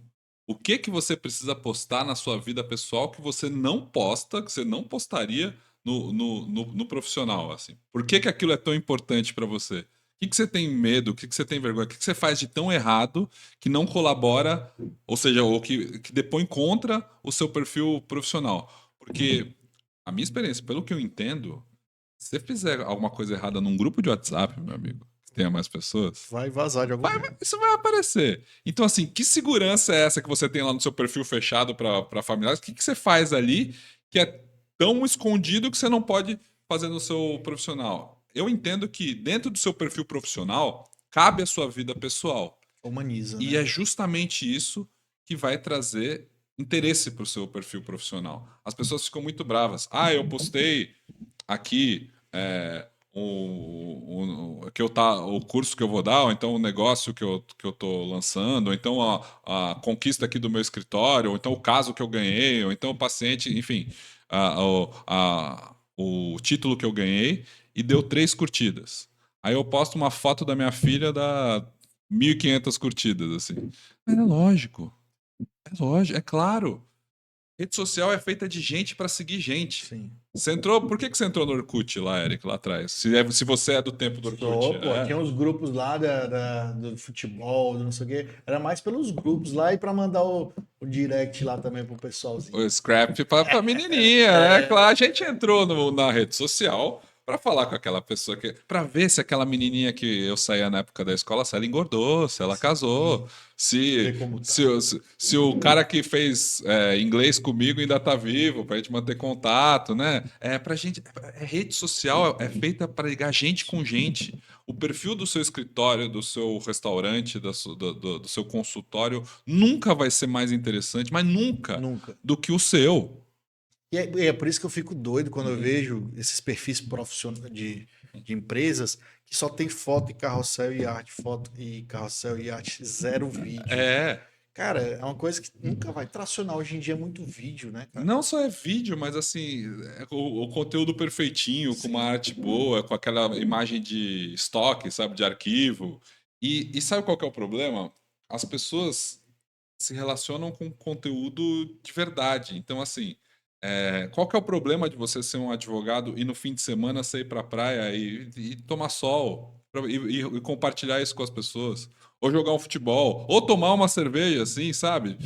o que você precisa postar na sua vida pessoal que você não posta, que você não postaria no profissional? Assim? Por que aquilo é tão importante para você? O que você tem medo? O que você tem vergonha? O que você faz de tão errado que não colabora, ou seja, ou que depõe contra o seu perfil profissional? Porque a minha experiência, pelo que eu entendo, se você fizer alguma coisa errada num grupo de WhatsApp, meu amigo, tenha mais pessoas? Vai vazar de algum jeito. Isso vai aparecer. Então, assim, que segurança é essa que você tem lá no seu perfil fechado para familiares? O que você faz ali que é tão escondido que você não pode fazer no seu profissional? Eu entendo que dentro do seu perfil profissional cabe a sua vida pessoal. Humaniza, E né? é justamente isso que vai trazer interesse para o seu perfil profissional. As pessoas ficam muito bravas. Ah, eu postei aqui o curso que eu vou dar, ou então o negócio que eu tô lançando, ou então a conquista aqui do meu escritório, ou então o caso que eu ganhei, ou então o paciente, enfim, o título que eu ganhei e deu 3 curtidas. Aí eu posto uma foto da minha filha, dá 1.500 curtidas, assim. Mas é lógico, é claro. Rede social é feita de gente para seguir gente. Sim. Você entrou. Por que você entrou no Orkut lá, Eric, lá atrás? Se você é do tempo do Orkut. Só, pô, tinha uns grupos lá do futebol, do não sei o quê. Era mais pelos grupos lá e pra mandar o direct lá também pro pessoalzinho. O scrap pra menininha, né? Claro, a gente entrou na rede social pra falar com aquela pessoa pra ver se aquela menininha que eu saía na época da escola, se ela engordou, se ela casou, se, Ver como tá. se o cara que fez inglês comigo ainda tá vivo, pra gente manter contato, né? Pra gente, rede social é feita pra ligar gente com gente. O perfil do seu escritório, do seu restaurante, do seu consultório nunca vai ser mais interessante, mas nunca Nunca. do que o seu. E é por isso que eu fico doido quando eu vejo esses perfis profissionais de empresas que só tem foto e carrossel e arte, foto e carrossel e arte, zero vídeo. É. Cara, é uma coisa que nunca vai tracionar. Hoje em dia é muito vídeo, né, cara? Não só é vídeo, mas assim, o conteúdo perfeitinho, com uma Sim. arte boa, com aquela imagem de estoque, sabe, de arquivo. E sabe qual que é o problema? As pessoas se relacionam com conteúdo de verdade. Então, assim, qual que é o problema de você ser um advogado e no fim de semana você ir para a praia e tomar sol e compartilhar isso com as pessoas? Ou jogar um futebol, ou tomar uma cerveja, assim, sabe?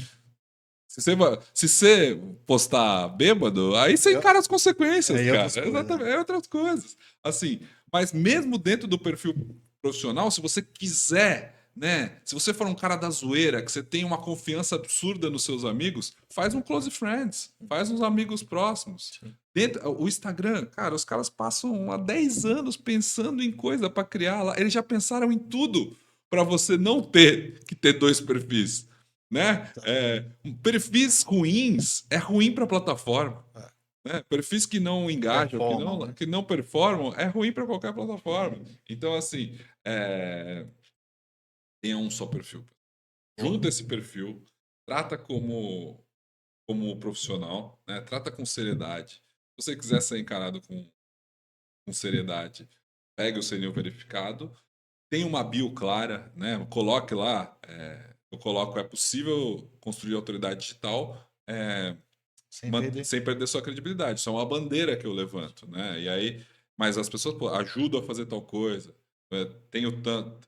Se você postar bêbado, aí você Eu- encara as consequências, É, cara. outras coisas. Exatamente, é outras coisas. Assim, mas mesmo dentro do perfil profissional, se você quiser, né? Se você for um cara da zoeira, que você tem uma confiança absurda nos seus amigos, faz um close friends, faz uns amigos próximos. Sim. O Instagram, cara, os caras passam há 10 anos pensando em coisa para criar lá. Eles já pensaram em tudo para você não ter que ter 2 perfis, né? Perfis ruins é ruim para a plataforma. Né? Perfis que não engajam, Performam, né? que não performam, é ruim para qualquer plataforma. Então, assim, tenha um só perfil. Junta esse perfil, trata como profissional, né? Trata com seriedade. Se você quiser ser encarado com seriedade, pegue o selinho verificado, tem uma bio clara, né? Coloque lá, eu coloco, é possível construir autoridade digital Sem perder. sem perder sua credibilidade. Isso é uma bandeira que eu levanto, né? E aí, mas as pessoas ajudam a fazer tal coisa. Tenho tanto,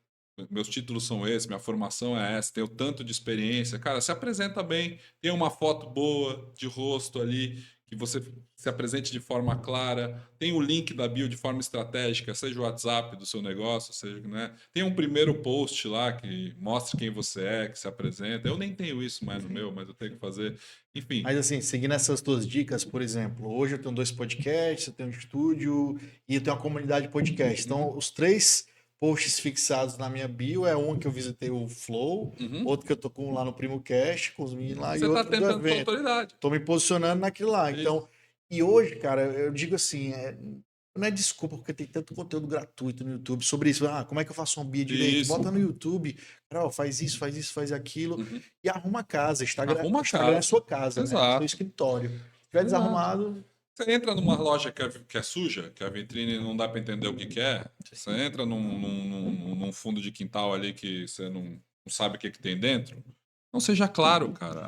meus títulos são esses, minha formação é essa, tenho tanto de experiência. Cara, se apresenta bem, tem uma foto boa de rosto ali, que você se apresente de forma clara, tem o link da bio de forma estratégica, seja o WhatsApp do seu negócio, seja, né? Tem um primeiro post lá que mostre quem você é, que se apresenta. Eu nem tenho isso mais no meu, mas eu tenho que fazer. Enfim, Mas assim, seguindo essas tuas dicas, por exemplo, hoje eu tenho 2 podcasts, eu tenho um estúdio e eu tenho uma comunidade de podcast. Então, os 3 posts fixados na minha bio é um que eu visitei o Flow, outro que eu tô com lá no Primo Cast, com os meninos lá, e você está outro do tentando sua evento. autoridade. Tô me posicionando naquilo lá. Então, Isso. e hoje, cara, eu digo assim, não é desculpa, porque tem tanto conteúdo gratuito no YouTube sobre isso. Ah, como é que eu faço uma bio direito? Isso. Bota no YouTube, cara, ó, faz isso, faz aquilo Uhum. e arruma a casa. Arruma a Instagram é sua casa. casa, né? É seu Exato. escritório. Se tiver Exato. desarrumado, Você entra numa loja que é suja, que a vitrine não dá para entender o que é. Você entra num fundo de quintal ali que você não sabe o que tem dentro. Não seja claro, cara.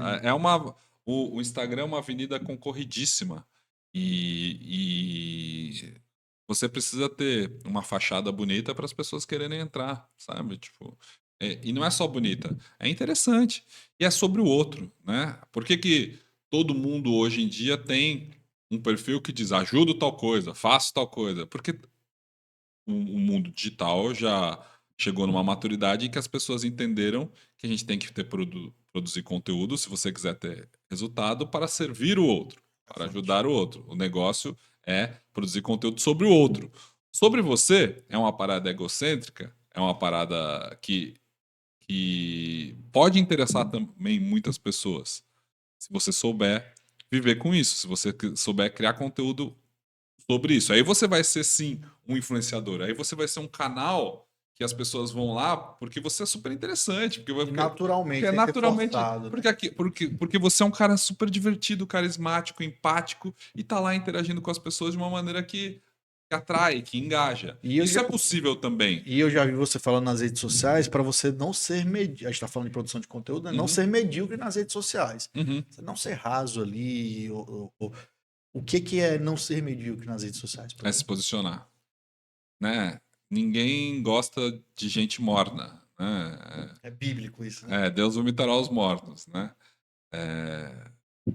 O Instagram é uma avenida concorridíssima. E você precisa ter uma fachada bonita para as pessoas quererem entrar, sabe? Tipo, e não é só bonita, é interessante. E é sobre o outro, né? Por que todo mundo hoje em dia tem um perfil que diz ajudo tal coisa, faço tal coisa? Porque o mundo digital já chegou numa maturidade em que as pessoas entenderam que a gente tem que produzir conteúdo, se você quiser ter resultado, para servir o outro, para ajudar o outro. O negócio é produzir conteúdo sobre o outro. Sobre você, é uma parada egocêntrica, é uma parada que pode interessar também muitas pessoas. Se você souber viver com isso, se você souber criar conteúdo sobre isso. Aí você vai ser, sim, um influenciador. Aí você vai ser um canal que as pessoas vão lá porque você é super interessante. E naturalmente, porque é tem que ser naturalmente. forçado, né? Porque você é um cara super divertido, carismático, empático e tá lá interagindo com as pessoas de uma maneira que atrai, que engaja. E eu Isso já, é possível também. e eu já vi você falando nas redes sociais para você não ser medíocre. A gente está falando de produção de conteúdo, né? Não Uhum, ser medíocre nas redes sociais. uhum. Você não ser raso ali. O que é não ser medíocre nas redes sociais para É se você? posicionar, né? Ninguém gosta de gente morna, né? É bíblico isso, né? Deus vomitará os mornos, né? É,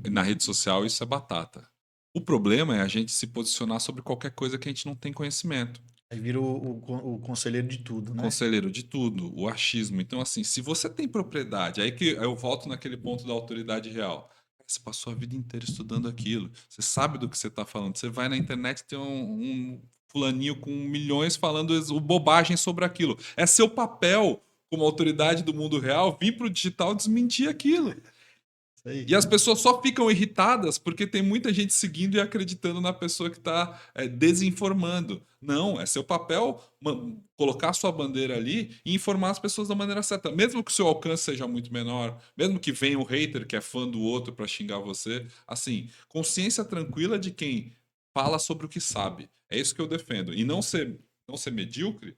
na rede social isso é batata. O problema é a gente se posicionar sobre qualquer coisa que a gente não tem conhecimento. Aí vira o conselheiro de tudo, né? Conselheiro de tudo, o achismo. Então, assim, se você tem propriedade, aí que eu volto naquele ponto da autoridade real. Você passou a vida inteira estudando aquilo. Você sabe do que você está falando. Você vai na internet e tem um fulaninho com milhões falando bobagem sobre aquilo. É seu papel, como autoridade do mundo real, vir para o digital desmentir aquilo. Isso aí. E as pessoas só ficam irritadas porque tem muita gente seguindo e acreditando na pessoa que está desinformando. Não, é seu papel colocar sua bandeira ali e informar as pessoas da maneira certa. Mesmo que o seu alcance seja muito menor, mesmo que venha um hater que é fã do outro para xingar você. Assim, consciência tranquila de quem fala sobre o que sabe. É isso que eu defendo. E não ser medíocre,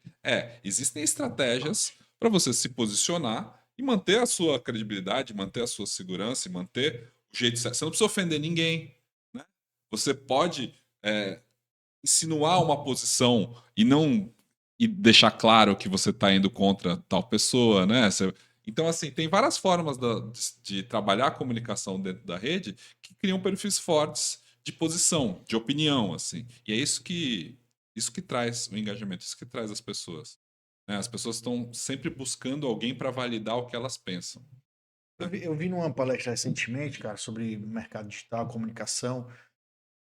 existem estratégias para você se posicionar e manter a sua credibilidade, manter a sua segurança e manter o jeito certo. Você não precisa ofender ninguém, né? Você pode insinuar uma posição e não e deixar claro que você está indo contra tal pessoa, né? Então, assim, tem várias formas de trabalhar a comunicação dentro da rede que criam perfis fortes de posição, de opinião, assim. E é isso que traz o engajamento, isso que traz as pessoas, né? As pessoas estão sempre buscando alguém para validar o que elas pensam. Eu vi numa palestra recentemente, cara, sobre mercado digital, comunicação.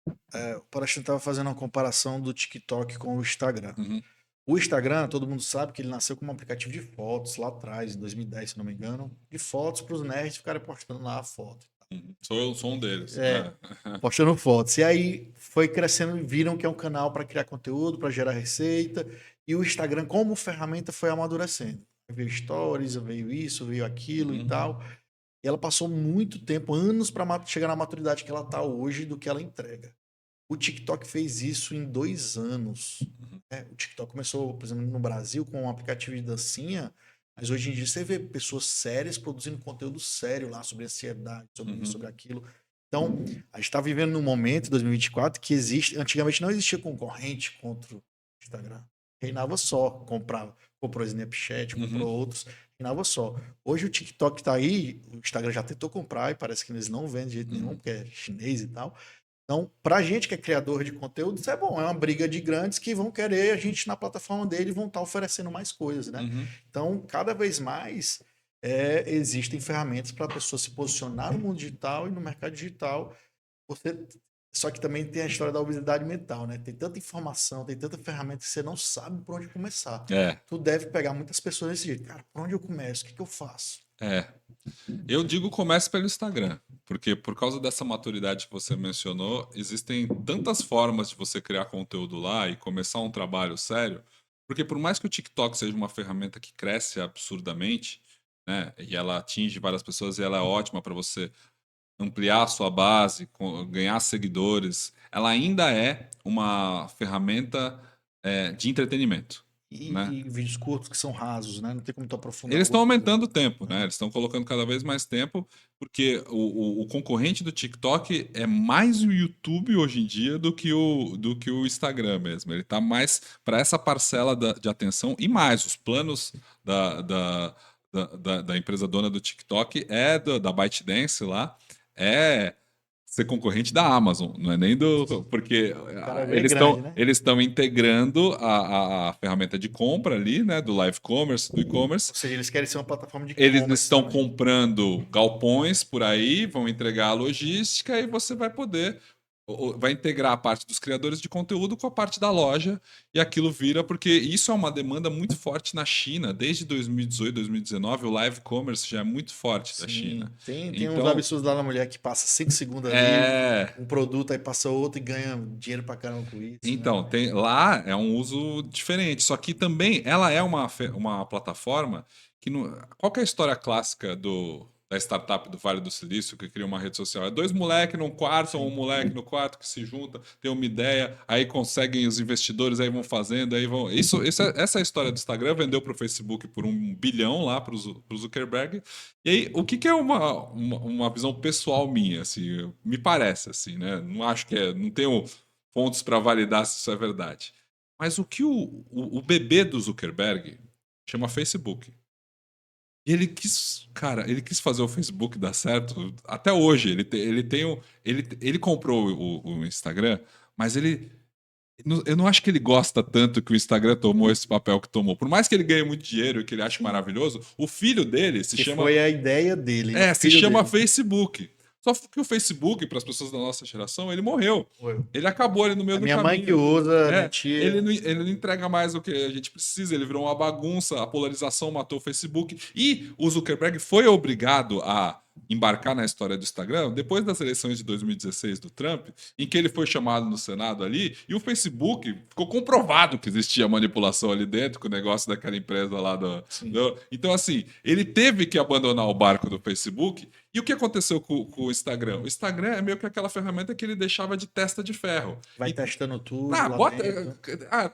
O palestra estava fazendo uma comparação do TikTok com o Instagram. Uhum, O Instagram, todo mundo sabe que ele nasceu como um aplicativo de fotos lá atrás, em 2010, se não me engano, de fotos para os nerds ficarem postando lá a foto. uhum. Sou um deles. É, postando fotos. E aí foi crescendo e viram que é um canal para criar conteúdo, para gerar receita. E o Instagram, como ferramenta, foi amadurecendo. Veio stories, veio isso, veio aquilo e Uhum, tal. E ela passou muito tempo, anos, para chegar na maturidade que ela está hoje do que ela entrega. O TikTok fez isso em 2 anos. uhum, Né? O TikTok começou, por exemplo, no Brasil com um aplicativo de dancinha, mas hoje em dia você vê pessoas sérias produzindo conteúdo sério lá sobre ansiedade, sobre isso, sobre uhum, aquilo. Então, a gente está vivendo num momento, 2024, que existe. Antigamente não existia concorrente contra o Instagram. Reinava só. Comprou Snapchat, uhum, comprou outros, reinava só. Hoje o TikTok está aí, o Instagram já tentou comprar e parece que eles não vendem de jeito nenhum, uhum, porque é chinês e tal. Então, pra gente que é criador de conteúdo, isso é bom. É uma briga de grandes que vão querer a gente na plataforma dele e vão estar oferecendo mais coisas, né? uhum. Então, cada vez mais existem ferramentas para a pessoa se posicionar no mundo digital e no mercado digital. Você... Só que também tem a história da obesidade mental, né? Tem tanta informação, tem tanta ferramenta que você não sabe por onde começar. É, Tu deve pegar muitas pessoas desse jeito. Cara, por onde eu começo? O que eu faço? é. Eu digo comece pelo Instagram, porque por causa dessa maturidade que você mencionou, existem tantas formas de você criar conteúdo lá e começar um trabalho sério, porque por mais que o TikTok seja uma ferramenta que cresce absurdamente, né, e ela atinge várias pessoas e ela é ótima para você ampliar a sua base, ganhar seguidores, ela ainda é uma ferramenta de entretenimento, né? E vídeos curtos que são rasos, né? Não tem como tu aprofundar Eles estão muito. aumentando o tempo, né? Né? Eles estão colocando cada vez mais tempo, porque o concorrente do TikTok é mais o YouTube hoje em dia do que o Instagram mesmo. Ele está mais para essa parcela de atenção e mais. Os planos da empresa dona do TikTok da ByteDance lá é ser concorrente da Amazon, não é nem do. Porque O cara é eles grande, estão né? eles estão integrando a ferramenta de compra ali, né? Do live commerce, do e-commerce. Ou seja, eles querem ser uma plataforma de Eles e-commerce estão também. comprando galpões por aí, vão entregar a logística e você vai poder. Vai integrar a parte dos criadores de conteúdo com a parte da loja e aquilo vira, porque isso é uma demanda muito forte na China. Desde 2018, 2019, o live commerce já é muito forte da China. Sim, tem uns Então, absurdos lá na mulher que passa 5 segundos ali, é. um produto, aí passa outro e ganha dinheiro pra caramba com isso, né? Então, lá é um uso diferente. Só que também ela é uma plataforma que. Qual que é a história clássica da startup do Vale do Silício que cria uma rede social? É dois moleques num quarto, ou um Sim. moleque no quarto que se junta, tem uma ideia, aí conseguem os investidores, aí vão fazendo, aí vão. Essa é a história do Instagram, vendeu para o Facebook por 1 bilhão lá para o Zuckerberg. E aí, o que, que é uma visão pessoal minha, assim, me parece, assim, né? Não acho que é. Não tenho fontes para validar se isso é verdade. Mas o que o bebê do Zuckerberg chama Facebook. E cara, ele quis fazer o Facebook dar certo até hoje. Ele comprou o Instagram, mas eu não acho que ele gosta tanto que o Instagram tomou esse papel que tomou. Por mais que ele ganhe muito dinheiro e que ele ache Sim. maravilhoso, o filho dele Que foi a ideia dele, né? O se filho chama dele. Facebook. Só que o Facebook, para as pessoas da nossa geração, ele morreu. Foi. Ele acabou ali no meio A do minha mãe que caminho. usa, minha Ele tia. ele não entrega mais o que a gente precisa, ele virou uma bagunça, a polarização matou o Facebook. E o Zuckerberg foi obrigado a embarcar na história do Instagram depois das eleições de 2016 do Trump, em que ele foi chamado no Senado ali, e o Facebook ficou comprovado que existia manipulação ali dentro com o negócio daquela empresa lá Sim. Então, assim, ele teve que abandonar o barco do Facebook. E o que aconteceu com o Instagram? O Instagram é meio que aquela ferramenta que ele deixava de testa de ferro. Vai testando tudo Ah, lá bota. dentro.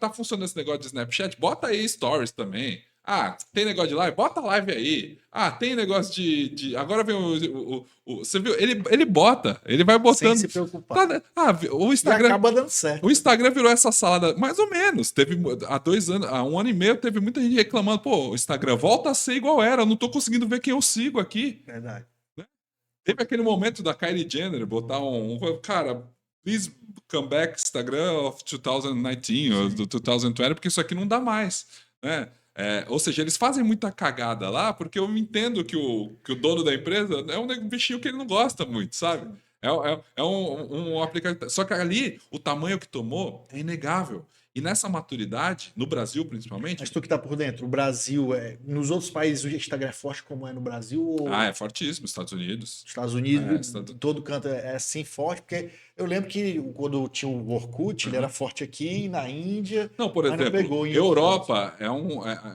Tá funcionando esse negócio de Snapchat? Bota aí stories também. Ah, tem negócio de live? Bota live aí. Ah, tem negócio agora vem você viu? Ele bota, ele vai Sem botando. se preocupar. Tá, o E Instagram. acaba dando O certo. Instagram virou essa salada, mais ou menos. Teve há 2 anos, há 1 ano e meio, teve muita gente reclamando: pô, o Instagram volta a ser igual era, eu não tô conseguindo ver quem eu sigo aqui. Verdade. Teve aquele momento da Kylie Jenner botar cara, please come back Instagram of 2019 ou do 2020, porque isso aqui não dá mais, né? Ou seja, eles fazem muita cagada lá, porque eu entendo que o dono da empresa é um bichinho que ele não gosta muito, sabe? É um aplicativo. Só que ali, o tamanho que tomou é inegável. E nessa maturidade, no Brasil Mas principalmente, tu que tá por dentro, o Brasil, nos outros países o Instagram é forte como é no Brasil ou é fortíssimo, Estados Unidos. Estados Unidos, Estados... em todo canto é assim forte? Porque eu lembro que quando tinha o Orkut, ele era forte aqui na Índia, Não, por mas não exemplo, pegou em outros cantos. Europa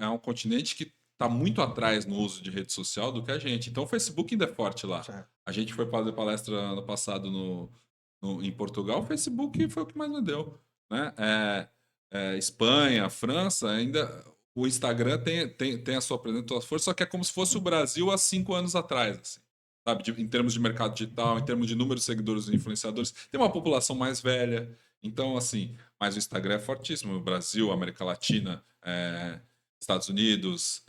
é um continente que está muito atrás no uso de rede social do que a gente. Então, o Facebook ainda é forte lá. Certo. A gente foi fazer palestra ano passado em Portugal, o Facebook foi o que mais vendeu. Né? Espanha, França, ainda o Instagram tem a sua presença, a sua força, só que é como se fosse o Brasil há 5 anos atrás. Assim, sabe? Em termos de mercado digital, em termos de número de seguidores e influenciadores. Tem uma população mais velha. Então, assim, mas o Instagram é fortíssimo. O Brasil, América Latina, Estados Unidos,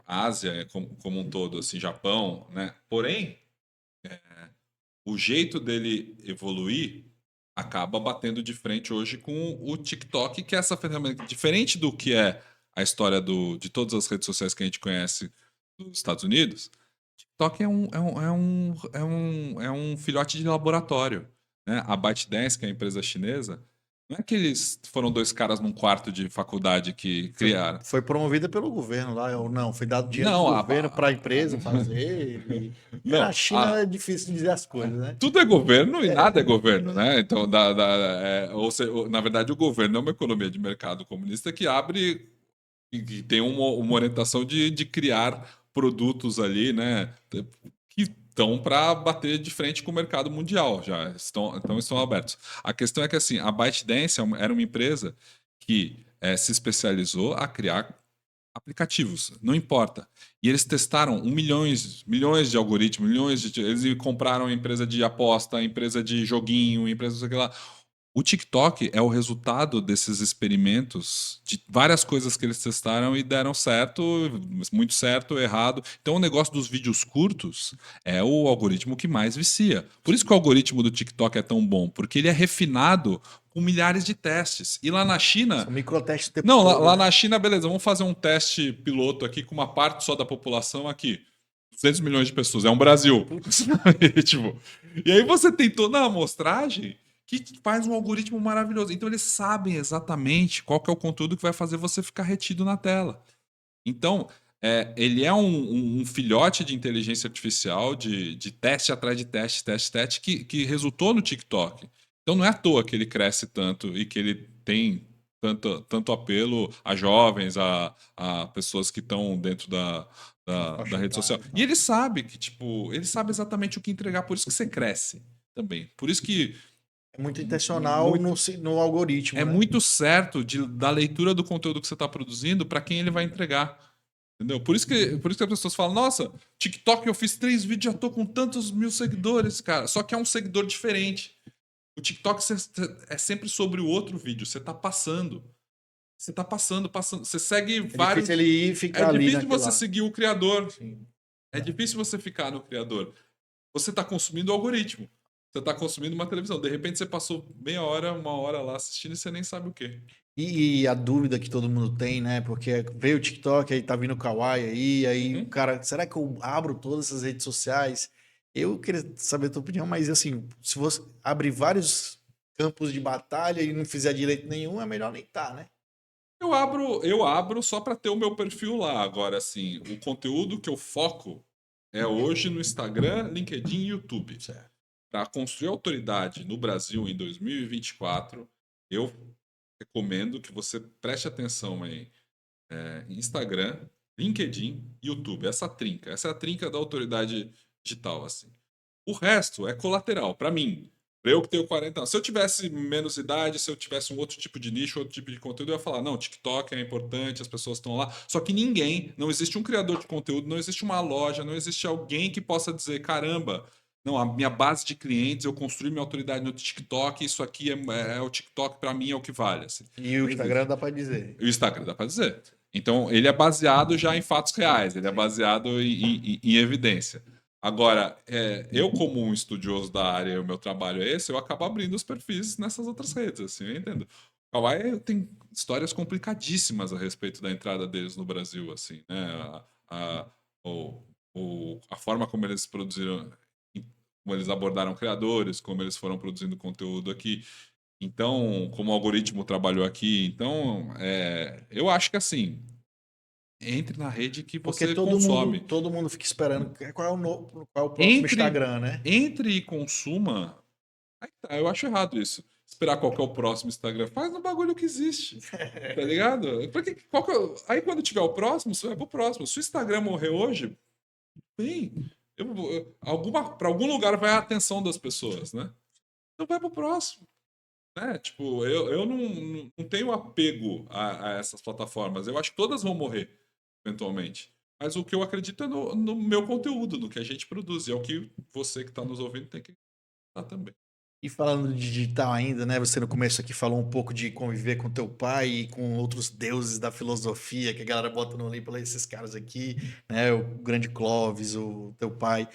Ásia como um todo, assim, Japão, né? Porém, o jeito dele evoluir acaba batendo de frente hoje com o TikTok, que é essa ferramenta diferente do que é a história de todas as redes sociais que a gente conhece dos Estados Unidos. TikTok é um filhote de laboratório. Né? A ByteDance, que é a empresa chinesa, não é que eles foram dois caras num quarto de faculdade que criaram. Foi promovida pelo governo lá, ou não? Foi dado dinheiro do Não, governo para a empresa fazer. Na não, China é difícil de dizer as coisas, né? tudo é governo e nada é governo, né? Então, ou seja, na verdade, o governo é uma economia de mercado comunista que abre e tem uma orientação de criar produtos ali, né? Que estão para bater de frente com o mercado mundial, já estão abertos. A questão é que assim, a ByteDance era uma empresa que se especializou a criar aplicativos, não importa. E eles testaram milhões de algoritmos, eles compraram empresa de aposta, empresa de joguinho, empresa não sei o que lá. O TikTok é o resultado desses experimentos, de várias coisas que eles testaram e deram certo, muito certo, errado. Então, o negócio dos vídeos curtos é o algoritmo que mais vicia. Por isso que o algoritmo do TikTok é tão bom, porque ele é refinado com milhares de testes. E lá na China. São microtestes o tempo Não, lá, todo, lá né? na China, beleza, vamos fazer um teste piloto aqui com uma parte só da população aqui. 200 milhões de pessoas, é um Brasil. Putz, Tipo, e aí você tem toda a amostragem que faz um algoritmo maravilhoso. Então eles sabem exatamente qual que é o conteúdo que vai fazer você ficar retido na tela. Então, ele é um filhote de inteligência artificial, de teste atrás de teste, teste, que resultou no TikTok. Então não é à toa que ele cresce tanto e que ele tem tanto apelo a jovens, a pessoas que estão dentro na da faixa rede social. etária e E tal. ele sabe que, tipo, ele sabe exatamente o que entregar, por isso que você cresce também. Por isso que É muito intencional muito, no é algoritmo, né? muito certo da leitura do conteúdo que você está produzindo para quem ele vai entregar. Entendeu? Por isso que as pessoas falam, nossa, TikTok eu fiz 3 vídeos, já tô com tantos mil seguidores, cara. Só que é um seguidor diferente. O TikTok é sempre sobre o outro vídeo. Você tá passando. Você tá passando, passando. Você segue É difícil ele vários. ir e É ficar ali difícil naquele você lá. seguir o criador. Sim. É difícil você ficar no criador. Você tá consumindo o algoritmo. Você tá consumindo uma televisão. De repente você passou meia hora, uma hora lá assistindo e você nem sabe o quê. E a dúvida que todo mundo tem, né? Porque veio o TikTok, aí tá vindo o Kawaii aí o Uhum. cara, será que eu abro todas essas redes sociais? Eu queria saber a tua opinião, mas assim, se você abrir vários campos de batalha e não fizer direito nenhum, é melhor nem tá, né? Eu abro só para ter o meu perfil lá. Agora, assim, o conteúdo que eu foco é hoje no Instagram, LinkedIn e YouTube. Certo. Para construir autoridade no Brasil em 2024, eu recomendo que você preste atenção em Instagram, LinkedIn e YouTube. Essa é a trinca da autoridade digital, assim. O resto é colateral, para mim. Pra eu que tenho 40 anos. Se eu tivesse menos idade, se eu tivesse um outro tipo de nicho, outro tipo de conteúdo, eu ia falar: não, TikTok é importante, as pessoas estão lá. Só que ninguém, não existe um criador de conteúdo, não existe uma loja, não existe alguém que possa dizer: caramba, não, a minha base de clientes, eu construí minha autoridade no TikTok, isso aqui é o TikTok, para mim é o que vale. Assim. E o Não Instagram existe. dá pra dizer. E o Instagram dá para dizer. Então, ele é baseado já em fatos reais, ele é Sim. baseado em evidência. Agora, eu como um estudioso da área, o meu trabalho é esse, eu acabo abrindo os perfis nessas outras redes, assim, eu entendo. O Kawaii tem histórias complicadíssimas a respeito da entrada deles no Brasil, assim, né? A, o, a forma como eles produziram, como eles abordaram criadores, como eles foram produzindo conteúdo aqui. Então, como o algoritmo trabalhou aqui, então, eu acho que assim, entre na rede que Porque você consome. todo mundo fica esperando qual é qual é o próximo Entre, Instagram, né? entre e consuma. Aí tá, eu acho errado isso. Esperar qual que é o próximo Instagram. Faz no bagulho que existe. Tá ligado? Porque, aí quando tiver o próximo, você vai pro próximo. Se o Instagram morrer hoje, bem, para algum lugar vai a atenção das pessoas, né? Então vai pro próximo. Né? Tipo, eu não tenho apego a essas plataformas. Eu acho que todas vão morrer, eventualmente. Mas o que eu acredito é no meu conteúdo, no que a gente produz. E é o que você que está nos ouvindo tem que estar também. E falando de digital ainda, né? Você no começo aqui falou um pouco de conviver com teu pai e com outros deuses da filosofia que a galera bota no livro, esses caras aqui, né? O grande Clóvis, o teu pai.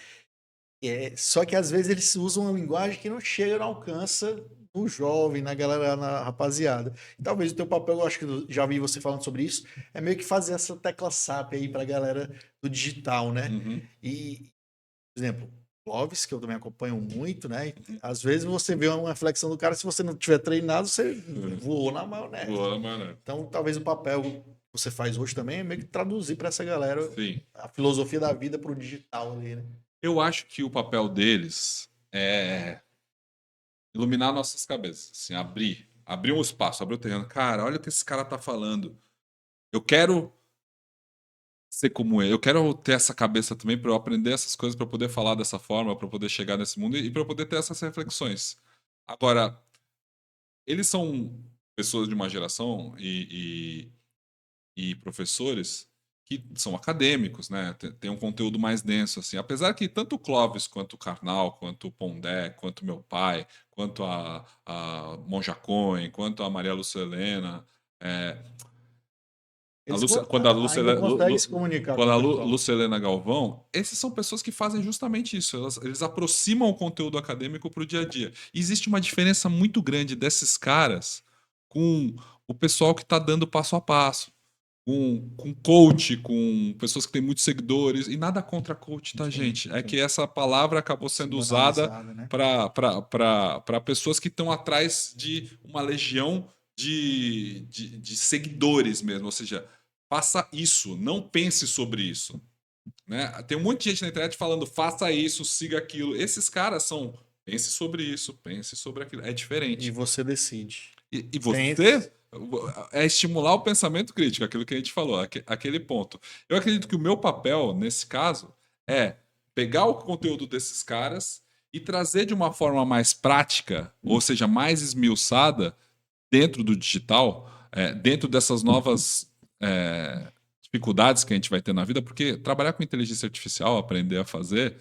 Só que às vezes eles usam uma linguagem que não chega, não alcança no jovem, na galera, na rapaziada. E talvez o teu papel, eu acho que já vi você falando sobre isso, é meio que fazer essa tecla SAP aí pra galera do digital, né? Uhum, E, por exemplo, Clóvis, que eu também acompanho muito, né? E uhum. às vezes você vê uma reflexão do cara, se você não tiver treinado, você voou na maionese. Boa, mano. Então, talvez o papel que você faz hoje também é meio que traduzir para essa galera Sim. a filosofia da vida pro digital ali, né? Eu acho que o papel deles é iluminar nossas cabeças. Assim, abrir um espaço, abrir o terreno. Cara, olha o que esse cara tá falando. Eu quero ser como ele. Eu quero ter essa cabeça também para eu aprender essas coisas, para poder falar dessa forma, para poder chegar nesse mundo e para eu poder ter essas reflexões. Agora, eles são pessoas de uma geração e professores que são acadêmicos, né? Tem um conteúdo mais denso, assim. Apesar que tanto o Clóvis, quanto o Karnal, quanto o Pondé, quanto o meu pai, quanto a Monja Cohen, quanto a Maria Lucilena, é, Eles quando a ainda conseguem se comunicar com quando o a pessoal. Lucilena Galvão, esses são pessoas que fazem justamente isso. Eles aproximam o conteúdo acadêmico para o dia a dia. E existe uma diferença muito grande desses caras com o pessoal que está dando passo a passo. Com coach, com pessoas que têm muitos seguidores, e nada contra coach, tá, Sim, gente? É sim. que essa palavra acabou Se sendo usada banalizada, né? para pessoas que estão atrás de uma legião de seguidores mesmo. Ou seja, faça isso, não pense sobre isso. Né? Tem um monte de gente na internet falando faça isso, siga aquilo. Esses caras são pense sobre isso, pense sobre aquilo. É E diferente. você decide. E Tem você é estimular o pensamento crítico, aquilo que a gente falou, aquele ponto. Eu acredito que o meu papel, nesse caso, é pegar o conteúdo desses caras e trazer de uma forma mais prática, ou seja, mais esmiuçada, dentro do digital, dentro dessas novas dificuldades que a gente vai ter na vida, porque trabalhar com inteligência artificial, aprender a fazer,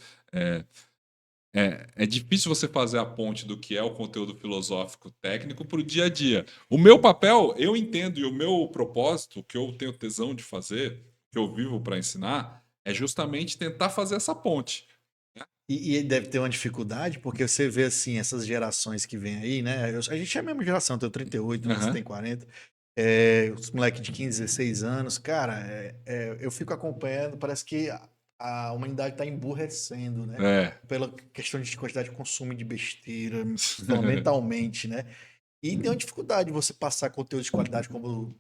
é, é difícil você fazer a ponte do que é o conteúdo filosófico técnico para o dia a dia. O meu papel, eu entendo, e o meu propósito, o que eu tenho tesão de fazer, que eu vivo para ensinar, é justamente tentar fazer essa ponte. E deve ter uma dificuldade, porque você vê assim, essas gerações que vêm aí, né? A gente é a mesma geração, eu tenho 38, você Uhum. tem 40. Os moleques de 15, 16 anos, cara, eu fico acompanhando, parece que a humanidade está emburrecendo, né? É. Pela questão de quantidade de consumo de besteira, mentalmente, né? E tem uma dificuldade de você passar conteúdo de qualidade como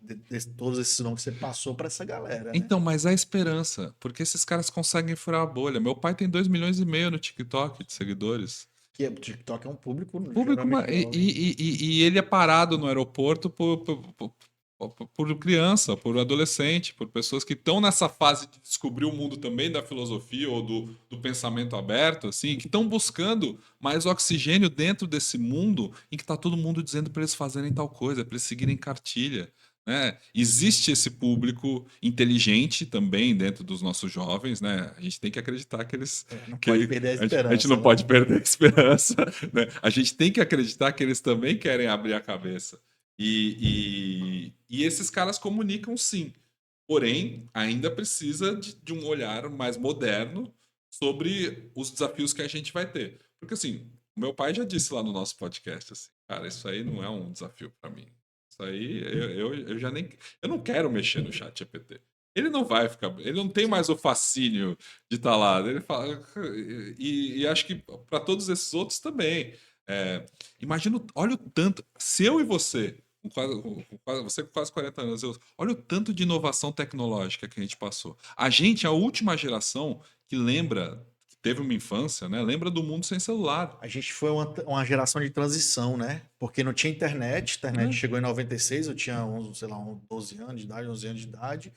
todos esses nomes que você passou para essa galera, né? Então, mas há esperança, porque esses caras conseguem furar a bolha. Meu pai tem 2,5 milhões no TikTok de seguidores. O TikTok é um público Público, geralmente jovem. e ele é parado no aeroporto por criança, por adolescente, por pessoas que estão nessa fase de descobrir o mundo também da filosofia ou do pensamento aberto, assim, que estão buscando mais oxigênio dentro desse mundo em que está todo mundo dizendo para eles fazerem tal coisa, para eles seguirem cartilha. Né? Existe esse público inteligente também dentro dos nossos jovens, né? A gente tem que acreditar que eles Não pode que perder a a gente não esperança, né? pode perder a esperança, né? A gente tem que acreditar que eles também querem abrir a cabeça. E esses caras comunicam sim. Porém, ainda precisa de um olhar mais moderno sobre os desafios que a gente vai ter. Porque, assim, o meu pai já disse lá no nosso podcast, assim, cara, isso aí não é um desafio para mim. Isso aí, eu já nem... Eu não quero mexer no chat GPT. Ele não vai ficar... Ele não tem mais o fascínio de estar lá. Ele fala... E acho que para todos esses outros também. Imagina, olha o tanto... Se eu e você você com quase 40 anos, olha o tanto de inovação tecnológica que a gente passou. A gente é a última geração que lembra, que teve uma infância, né? Lembra do mundo sem celular. A gente foi uma geração de transição, né? Porque não tinha internet. A internet Né? chegou em 96, eu tinha, sei lá, uns 12 anos de idade, 11 anos de idade.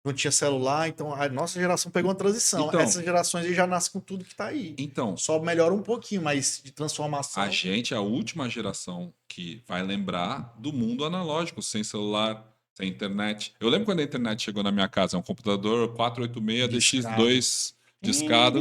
Não tinha celular, então a nossa geração pegou uma transição. Então, Essas gerações aí já nascem com tudo que tá aí. então, Só melhora um pouquinho, mas de a transformação. gente é a última geração que vai lembrar do mundo analógico, sem celular, sem internet. Eu lembro quando a internet chegou na minha casa, é um computador 486 De escada. DX2 de escada.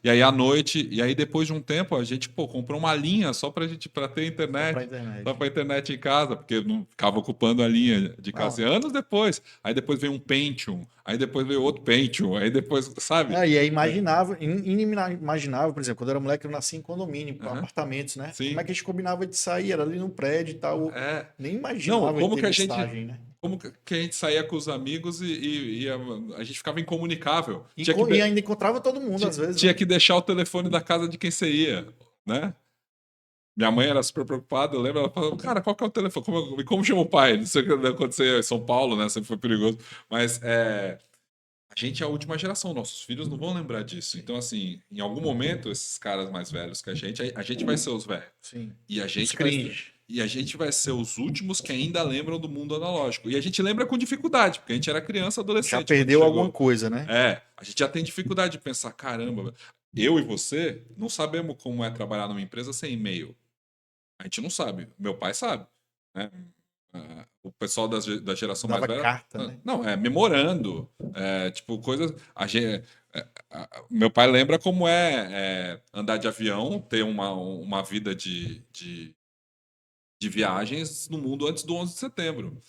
E aí à noite, e aí depois de um tempo a gente, pô, comprou uma linha só pra gente para ter Só pra internet, só internet. para internet em casa, porque não ficava ocupando a linha de casa. E Não. anos depois, aí depois veio um Pentium, aí depois veio outro Pentium, aí depois, sabe? E é imaginável, inimaginável, por exemplo, quando eu era moleque, eu nasci em condomínio, Aham. apartamentos, né? Como é Sim. que a gente combinava de sair? Era ali no prédio e tal. É. Nem Não, imaginava de como ter que a gente. mensagem, né? Como que a gente saía com os amigos e a gente ficava incomunicável. E ainda encontrava todo mundo, às vezes, Tinha né? que deixar o telefone da casa de quem você ia, né? Minha mãe era super preocupada, eu lembro, ela falou, cara, qual que é o telefone? Como chama o pai? Não sei o que aconteceu em São Paulo, né? Sempre foi perigoso. Mas a gente é a última geração, nossos filhos não vão lembrar disso. Então, assim, em algum momento, esses caras mais velhos que a gente vai ser os velhos. Sim. E a Os gente vai ser, cringe. e a gente vai ser os últimos que ainda lembram do mundo analógico. E a gente lembra com dificuldade, porque a gente era criança, Já adolescente quando perdeu alguma chegou. coisa, né? A gente já tem dificuldade de pensar, caramba, eu e você não sabemos como é trabalhar numa empresa sem e-mail. A gente não sabe. Meu pai sabe, né? O pessoal da geração mais Dava velha. carta, né? Não, memorando. Tipo, coisas. Meu pai lembra como é andar de avião, ter uma vida de viagens no mundo antes do 11 de setembro.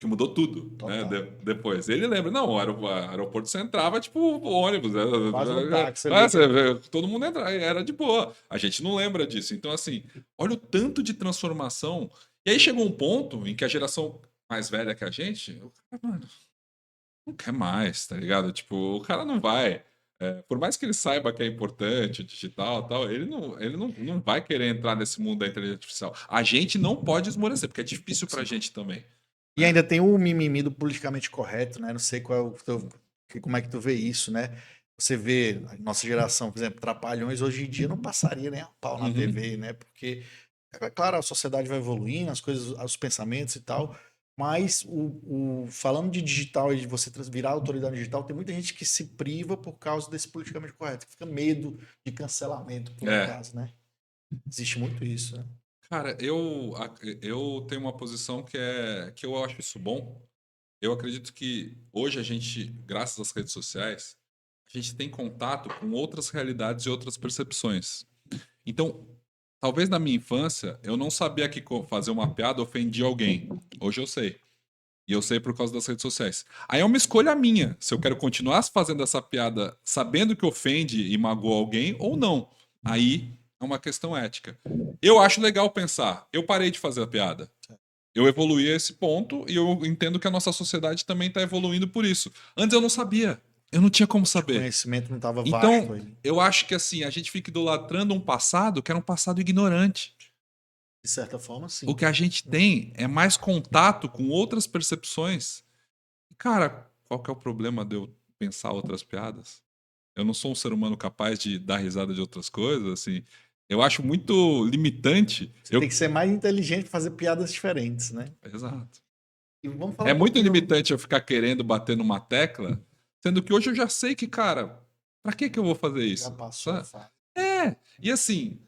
Que mudou tudo, né? Total. Depois. Ele lembra, não, o aeroporto você entrava, tipo, ônibus. Quase um táxi ali. Todo mundo entrava, era de boa. A gente não lembra disso. Então, assim, olha o tanto de transformação. E aí chegou um ponto em que a geração mais velha que a gente, o cara, mano, não quer mais, tá ligado? Tipo, o cara não vai. Por mais que ele saiba que é importante o digital e tal, ele não vai querer entrar nesse mundo da inteligência artificial. A gente não pode esmorecer, porque é difícil pra gente também. E ainda tem o mimimi do politicamente correto, né? Não sei como é que tu vê isso, né? Você vê a nossa geração, por exemplo, Trapalhões, hoje em dia não passaria nem a pau na Uhum. TV, né? Porque, é claro, a sociedade vai evoluindo, as coisas, os pensamentos e tal, mas falando de digital e de você virar autoridade digital, tem muita gente que se priva por causa desse politicamente correto, que fica medo de cancelamento, por acaso, né? Existe muito isso, né? Cara, eu tenho uma posição que eu acho isso bom. Eu acredito que hoje a gente, graças às redes sociais, a gente tem contato com outras realidades e outras percepções. Então, talvez na minha infância eu não sabia que fazer uma piada ofendia alguém. Hoje eu sei. E eu sei por causa das redes sociais. Aí é uma escolha minha, se eu quero continuar fazendo essa piada sabendo que ofende e magoa alguém ou não. Aí é uma questão ética. Eu acho legal pensar, eu parei de fazer a piada. Eu evoluí a esse ponto e eu entendo que a nossa sociedade também está evoluindo por isso. Antes eu não sabia. Eu não tinha como O saber. conhecimento não estava vasto Então, aí. eu acho que assim, a gente fica idolatrando um passado que era um passado ignorante. De certa forma, sim. O que a gente tem é mais contato com outras percepções. Cara, qual que é o problema de eu pensar outras piadas? Eu não sou um ser humano capaz de dar risada de outras coisas, assim. Eu acho muito limitante. Você tem que ser mais inteligente para fazer piadas diferentes, né? Exato. E vamos falar É um muito pouquinho. limitante eu ficar querendo bater numa tecla, sendo que hoje eu já sei que, cara, pra que eu vou fazer Já isso? passou a fase. E assim,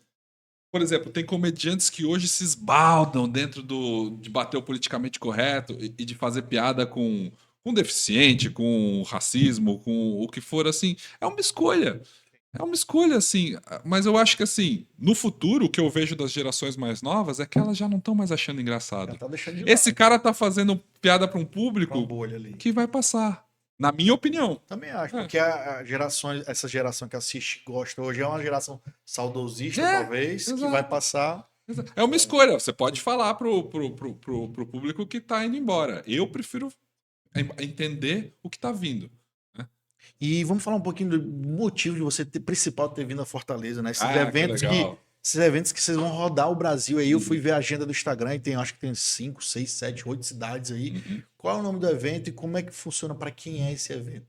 por exemplo, tem comediantes que hoje se esbaldam dentro de bater o politicamente correto e de fazer piada com deficiente, com racismo, com o que for, assim. É uma escolha. É uma escolha, assim. Mas eu acho que, assim, no futuro, o que eu vejo das gerações mais novas é que elas já não estão mais achando Já engraçado. tá deixando de Esse lado. cara tá fazendo piada para um Pra uma público bolha ali. que vai passar. Na minha opinião. Também acho, É. porque essa geração que assiste e gosta hoje é uma geração saudosista, É, talvez, que vai exato. passar. É uma escolha. Você pode falar pro público que tá indo embora. Eu prefiro entender o que tá vindo. Né? E vamos falar um pouquinho do motivo de você ter principal ter vindo a Fortaleza, né? Que legal. Esses eventos que vocês vão rodar o Brasil aí. Eu fui ver a agenda do Instagram e tem, acho que tem 5, 6, 7, 8 cidades aí. Uhum. Qual é o nome do evento e como é que funciona para quem é esse evento?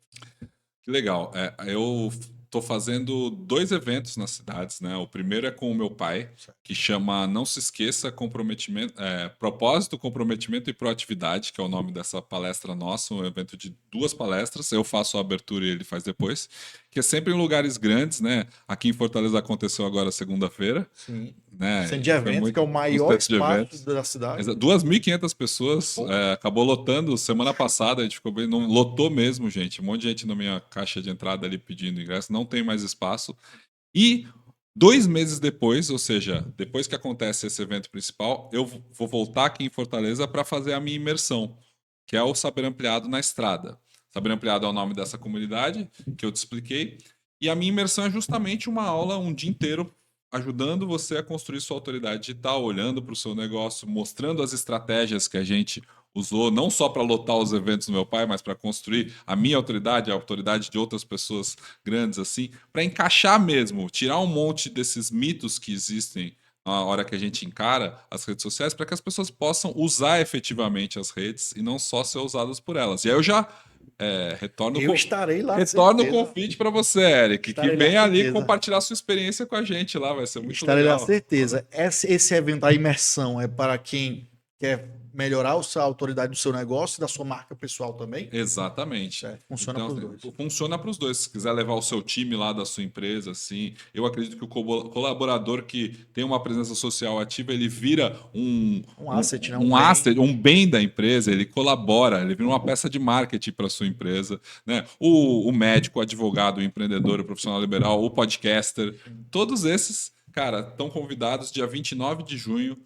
Que legal. Eu tô fazendo 2 eventos nas cidades, né? O primeiro é com o meu pai, que chama Não Se Esqueça Comprometimento, Propósito, Comprometimento e Proatividade, que é o nome dessa palestra nossa, um evento de 2 palestras. Eu faço a abertura e ele faz depois, que é sempre em lugares grandes, né? Aqui em Fortaleza aconteceu agora segunda-feira, Sim. né? Centro de Foi eventos, que é o um maior centro de espaço eventos. da cidade. 2.500 pessoas, Pô. acabou lotando semana passada, a gente ficou bem, não lotou mesmo, gente. Um monte de gente na minha caixa de entrada ali pedindo ingresso, não tem mais espaço. E 2 meses depois, ou seja, depois que acontece esse evento principal, eu vou voltar aqui em Fortaleza para fazer a minha imersão, que é o Saber Ampliado na Estrada. Saber Ampliado é o nome dessa comunidade que eu te expliquei. E a minha imersão é justamente uma aula um dia inteiro ajudando você a construir sua autoridade digital, olhando para o seu negócio, mostrando as estratégias que a gente usou, não só para lotar os eventos do meu pai, mas para construir a minha autoridade, a autoridade de outras pessoas grandes, assim, para encaixar mesmo, tirar um monte desses mitos que existem na hora que a gente encara as redes sociais, para que as pessoas possam usar efetivamente as redes e não só ser usadas por elas. E aí eu já retorno Eu estarei lá, Retorno o certeza. convite para você, Eric, que Estarei lá, vem ali certeza. compartilhar sua experiência com a gente lá, vai ser muito Estarei lá, legal. certeza. Esse evento, a imersão, é para quem quer melhorar a autoridade do seu negócio e da sua marca pessoal também. Exatamente. Certo, funciona Então, para os dois. funciona para os dois. Se quiser levar o seu time lá da sua empresa, assim, eu acredito que o colaborador que tem uma presença social ativa, ele vira Um asset, né? um asset, um bem da empresa, ele colabora, ele vira uma peça de marketing para a sua empresa, né? O médico, o advogado, o empreendedor, o profissional liberal, o podcaster, todos esses, cara, estão convidados dia 29 de junho,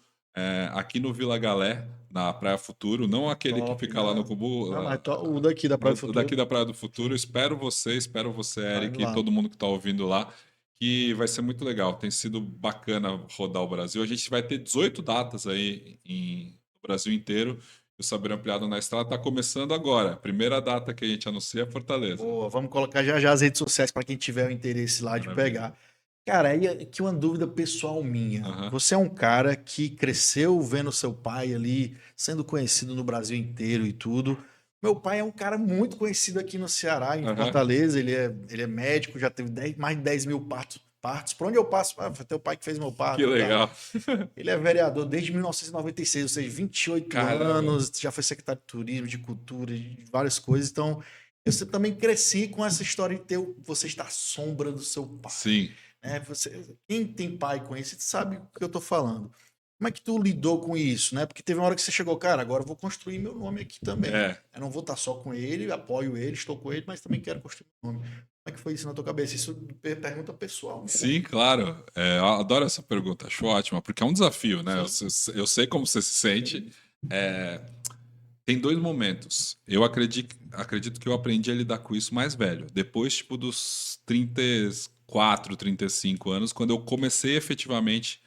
aqui no Vila Galé, na Praia Futuro, não aquele que Top, fica lá no não. Cubu, Não, mas o daqui da Praia do o daqui Futuro. da Praia do Futuro. Sim, Espero você, tá indo Eric, e lá. todo mundo que está ouvindo lá, que vai ser muito legal. Tem sido bacana rodar o Brasil. A gente vai ter 18 datas aí no Brasil inteiro. O Saber Ampliado na Estrada está começando agora. A primeira data que a gente anuncia é Fortaleza. Boa, vamos colocar já já as redes sociais para quem tiver o interesse lá de Maravilha. pegar. Cara, aí aqui uma dúvida pessoal minha. Aham. Você é um cara que cresceu vendo seu pai ali sendo conhecido no Brasil inteiro e tudo. Meu pai é um cara muito conhecido aqui no Ceará, em Aham. Fortaleza. Ele é médico, já teve mais de 10 mil partos. Por onde eu passo, foi teu pai que fez meu Que parto e tal. legal. Ele é vereador desde 1996, ou seja, 28 Caramba. anos, já foi secretário de turismo, de cultura, de várias coisas. Então, eu sempre também cresci com essa história de ter você estar à sombra do seu pai. Sim. Quem tem pai conhecido sabe o que eu tô falando. Como é que tu lidou com isso, né? Porque teve uma hora que você chegou, cara, agora eu vou construir meu nome aqui também. É. Eu não vou estar só com ele, apoio ele, estou com ele, mas também quero construir meu nome. Como é que foi isso na tua cabeça? Isso é pergunta pessoal. Sim, claro. Eu adoro essa pergunta, acho ótima, porque é um desafio, né? Eu sei como você se sente. É, tem dois momentos. Eu acredito que eu aprendi a lidar com isso mais velho. Depois, tipo, dos 34, 35 anos, quando eu comecei efetivamente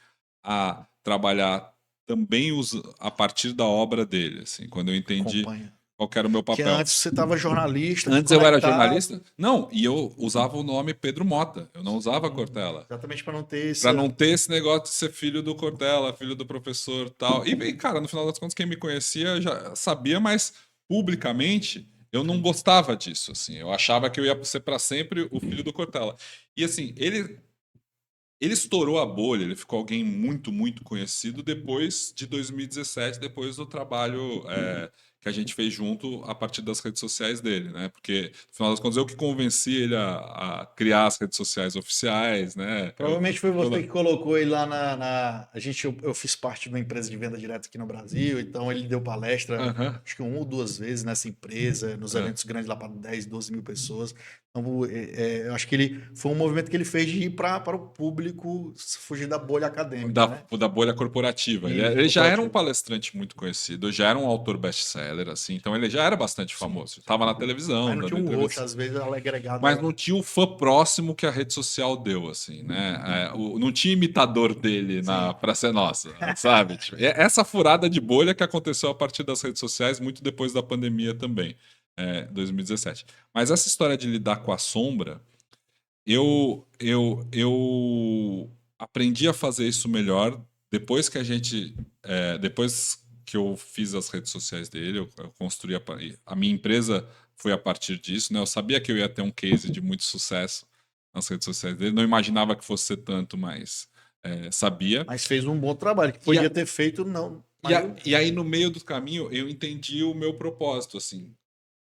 a trabalhar também a partir da obra dele, assim, quando eu entendi Acompanha. qual que era o meu Que papel. antes você estava jornalista, Antes eu era conectado. jornalista? Não, e eu usava o nome Pedro Mota. Eu não usava Cortella. Exatamente para não ter Pra essa. não ter esse negócio de ser filho do Cortella, filho do professor tal. E, cara, no final das contas, quem me conhecia já sabia, mas publicamente eu não gostava disso, assim. Eu achava que eu ia ser para sempre o filho do Cortella. E, assim, ele estourou a bolha, ele ficou alguém muito, muito conhecido depois de 2017, depois do trabalho que a gente fez junto a partir das redes sociais dele, né? Porque, no final das contas, eu que convenci ele a criar as redes sociais oficiais, né? Provavelmente foi você que colocou ele lá eu fiz parte de uma empresa de venda direta aqui no Brasil, então ele deu palestra, Aham. acho que 1 ou 2 vezes nessa empresa, nos É. eventos grandes lá para 10, 12 mil pessoas. Então, eu acho que ele foi um movimento que ele fez de ir para o público, fugir da bolha acadêmica, né? Da bolha corporativa. E Ele já era um corporativo. palestrante muito conhecido, já era um autor best-seller, assim, então ele já era bastante famoso. Estava na televisão, Mas não dando tinha um rosto, entrevista. às vezes, agregado. Mas não tinha o fã próximo que a rede social deu, assim, né? Não tinha imitador dele Sim. pra ser nossa, sabe? Tipo, essa furada de bolha que aconteceu a partir das redes sociais, muito depois da pandemia também, 2017. Mas essa história de lidar com a sombra, eu aprendi a fazer isso melhor depois que depois que eu fiz as redes sociais dele, eu construí a minha empresa foi a partir disso, né? Eu sabia que eu ia ter um case de muito sucesso nas redes sociais dele, não imaginava que fosse ser tanto, mas sabia. Mas fez um bom trabalho, que E, podia a- ter feito, não. Mas e aí, no meio do caminho, eu entendi o meu propósito, assim.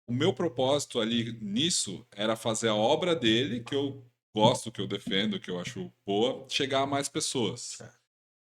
O meu propósito ali nisso era fazer a obra dele, que eu gosto, que eu defendo, que eu acho boa, chegar a mais pessoas.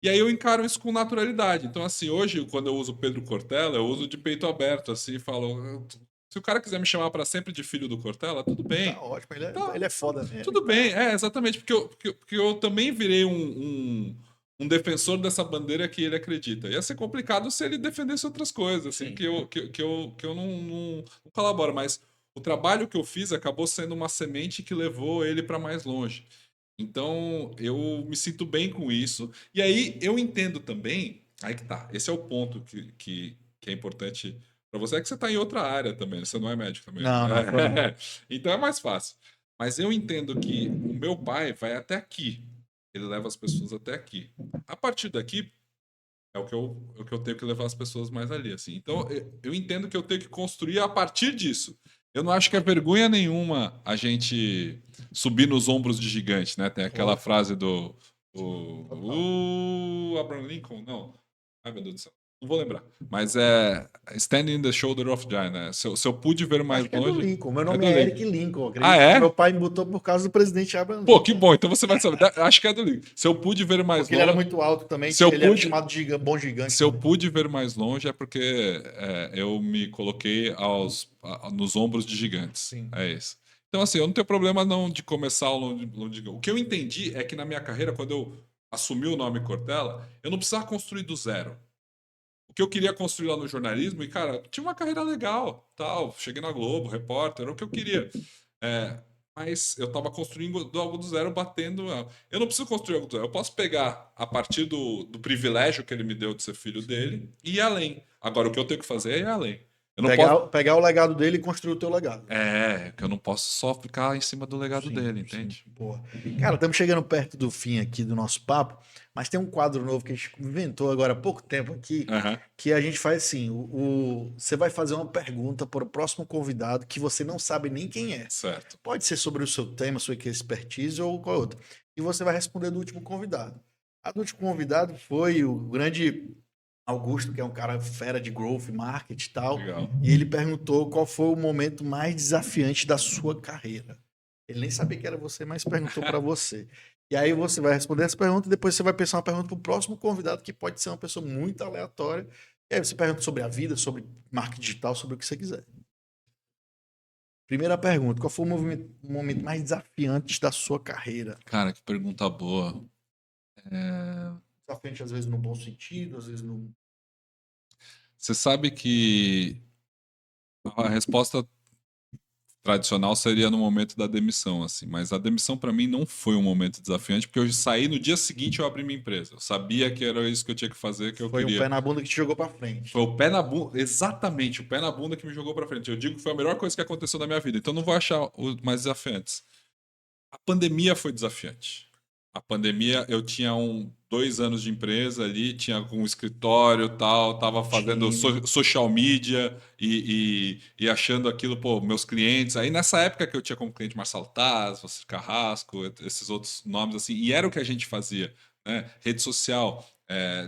E aí eu encaro isso com naturalidade. Então, assim, hoje, quando eu uso Pedro Cortella, eu uso de peito aberto, assim, falo. Se o cara quiser me chamar para sempre de filho do Cortella, tudo tá bem. ótimo, Tá, ele é foda mesmo. tudo bem, exatamente, porque eu também virei um defensor dessa bandeira que ele acredita. Ia ser complicado se ele defendesse outras coisas, assim, Sim. que eu não colaboro, mas o trabalho que eu fiz acabou sendo uma semente que levou ele para mais longe. Então, eu me sinto bem com isso. E aí, eu entendo também. Aí que tá. Esse é o ponto que é importante para você. É que você está em outra área também. Você não é médico também, né? Não, não, foi não. Então é mais fácil. Mas eu entendo que o meu pai vai até aqui. Ele leva as pessoas até aqui. A partir daqui, é o que eu tenho que levar as pessoas mais ali, assim. Então, eu entendo que eu tenho que construir a partir disso. Eu não acho que é vergonha nenhuma a gente subir nos ombros de gigante, né? Tem aquela frase do Total. Abraham Lincoln, não. Ai, meu Deus do céu. Não vou lembrar. Mas é Standing in the Shoulder of Giant, né? Se eu pude ver mais Acho que é do longe. Lincoln. Meu É nome do é Lincoln. Eric Lincoln. Ah, Acredito que meu é? pai me botou por causa do presidente Abraham Pô, que Lincoln. bom. Então você vai saber. Acho que é do Lincoln. Se eu pude ver mais Porque ele era longe. muito alto também. Se eu Ele era pude. chamado de bom gigante Se eu também. pude ver mais longe é porque eu me coloquei nos ombros de gigantes. Sim. É isso. Então, assim, eu não tenho problema não de começar o longe. O que eu entendi é que na minha carreira, quando eu assumi o nome Cortella, eu não precisava construir do zero. O que eu queria construir lá no jornalismo, e, cara, tinha uma carreira legal, tal. Cheguei na Globo, repórter, era o que eu queria. É, mas eu estava construindo algo do zero, batendo. Eu não preciso construir algo do zero. Eu posso pegar a partir do privilégio que ele me deu de ser filho dele e ir além. Agora, o que eu tenho que fazer é ir além. Eu não posso. Pegar o legado dele e construir o teu legado. Que eu não posso só ficar em cima do legado Sim, dele, sim. entende? Boa. Cara, estamos chegando perto do fim aqui do nosso papo, mas tem um quadro novo que a gente inventou agora há pouco tempo aqui, Aham. que a gente faz assim, você vai fazer uma pergunta para o próximo convidado que você não sabe nem quem é. Certo. Pode ser sobre o seu tema, sua expertise ou qual outra. E você vai responder do último convidado. A do último convidado foi o grande Augusto, que é um cara fera de growth, marketing e tal, Legal. e ele perguntou qual foi o momento mais desafiante da sua carreira. Ele nem sabia que era você, mas perguntou para você. E aí você vai responder essa pergunta e depois você vai pensar uma pergunta para o próximo convidado, que pode ser uma pessoa muito aleatória. E aí você pergunta sobre a vida, sobre marketing digital, sobre o que você quiser. Primeira pergunta, qual foi o momento mais desafiante da sua carreira? Cara, que pergunta boa. Desafiante às vezes no bom sentido, às vezes no... Você sabe que a resposta tradicional seria no momento da demissão, assim. Mas a demissão para mim não foi um momento desafiante, porque eu saí no dia seguinte eu abri minha empresa. Eu sabia que era isso que eu tinha que fazer, que eu Foi um pé queria. na bunda que te jogou para frente. Foi o pé na bunda, exatamente, o pé na bunda que me jogou para frente. Eu digo que foi a melhor coisa que aconteceu na minha vida. Então não vou achar os mais desafiantes. A pandemia foi desafiante. A pandemia, eu tinha 2 anos de empresa ali, tinha um escritório tal, tava fazendo Time. social media e achando aquilo, pô, meus clientes. Aí nessa época que eu tinha como cliente Marcelo Taz, Você Carrasco, esses outros nomes assim, e era o que a gente fazia, né? Rede social,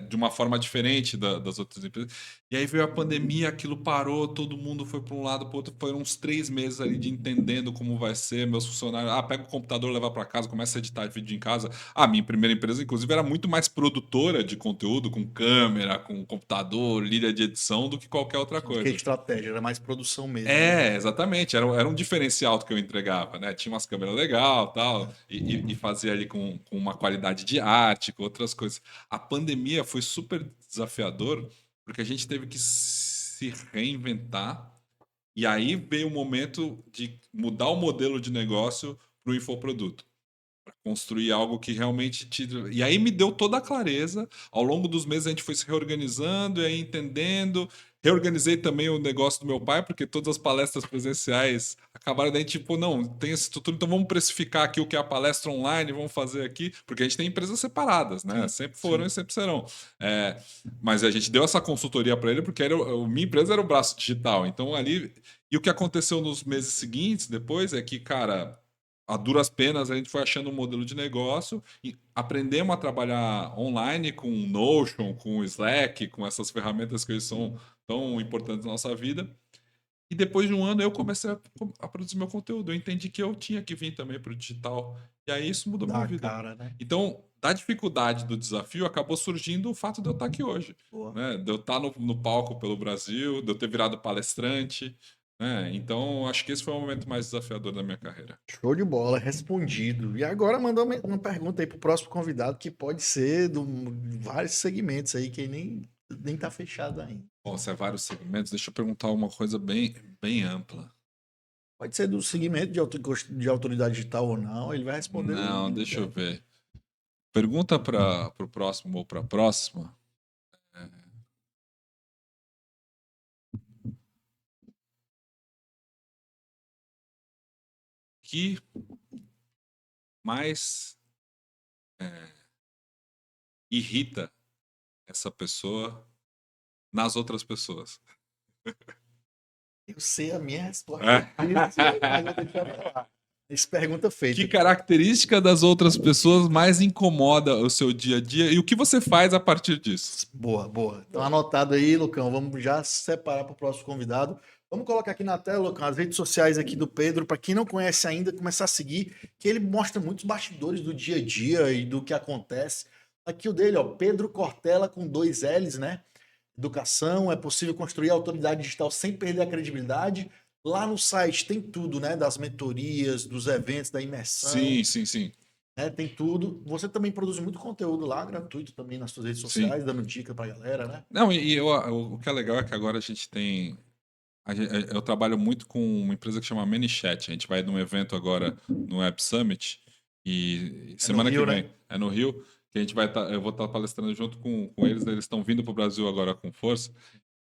de uma forma diferente das outras empresas. E aí veio a pandemia, aquilo parou, todo mundo foi para um lado, para o outro. Foram uns 3 meses ali de entendendo como vai ser. Meus funcionários, pega o computador, leva para casa, começa a editar vídeo em casa. Minha primeira empresa, inclusive, era muito mais produtora de conteúdo, com câmera, com computador, liga de edição, do que qualquer outra Do que coisa. estratégia, era mais produção mesmo, né? Exatamente. Era um diferencial que eu entregava, né? Tinha umas câmeras legais, tal, e fazia ali com uma qualidade de arte, com outras coisas. A pandemia foi super desafiador, porque a gente teve que se reinventar, e aí veio o momento de mudar o modelo de negócio para o infoproduto. Para construir algo que realmente te. E aí me deu toda a clareza. Ao longo dos meses a gente foi se reorganizando e aí entendendo. Reorganizei também o negócio do meu pai, porque todas as palestras presenciais acabaram daí, tipo, não, tem essa estrutura, então vamos precificar aqui o que é a palestra online, vamos fazer aqui, porque a gente tem empresas separadas, né? Sim, Sempre foram sim. e sempre serão. Mas a gente deu essa consultoria para ele, porque minha empresa era o braço digital. Então ali. E o que aconteceu nos meses seguintes, depois, é que, cara, a duras penas a gente foi achando um modelo de negócio e aprendemos a trabalhar online com o Notion, com o Slack, com essas ferramentas que hoje são tão importantes na nossa vida. E depois de um ano eu comecei a produzir meu conteúdo. Eu entendi que eu tinha que vir também para o digital. E aí isso mudou minha Da vida. cara, né? Então, da dificuldade do desafio, acabou surgindo o fato de eu estar aqui hoje. Boa. Né? De eu estar no palco pelo Brasil, de eu ter virado palestrante. Né? Então, acho que esse foi o momento mais desafiador da minha carreira. Show de bola, respondido. E agora mandou uma pergunta aí pro próximo convidado, que pode ser de vários segmentos aí, que nem tá fechado ainda. Bom, se é vários segmentos, deixa eu perguntar uma coisa bem, bem ampla. Pode ser do segmento de autoridade digital ou não, ele vai responder o Não, que deixa eu quiser. ver. Pergunta para o próximo ou para a próxima. Que mais irrita essa pessoa nas outras pessoas? Eu sei a minha resposta É? disso, mas vou deixar pra lá. Essa pergunta feita. Que característica das outras pessoas mais incomoda o seu dia a dia e o que você faz a partir disso? Boa, boa. Então, anotado aí, Lucão. Vamos já separar para o próximo convidado. Vamos colocar aqui na tela, Lucão, as redes sociais aqui do Pedro. Para quem não conhece ainda, começar a seguir, que ele mostra muitos bastidores do dia a dia e do que acontece. Aqui o dele, ó, Pedro Cortella com 2 L's, né? Educação, é possível construir autoridade digital sem perder a credibilidade. Lá no site tem tudo, né? Das mentorias, dos eventos, da imersão. Sim. Né? Tem tudo. Você também produz muito conteúdo lá, gratuito também nas suas redes sociais, dando dica pra galera, né? Não, o que é legal é que agora a gente tem. Eu trabalho muito com uma empresa que chama ManyChat. A gente vai num evento agora no Web Summit e semana Rio, que vem né? é no Rio, que a gente vai eu vou estar palestrando junto com eles. Eles estão vindo para o Brasil agora com força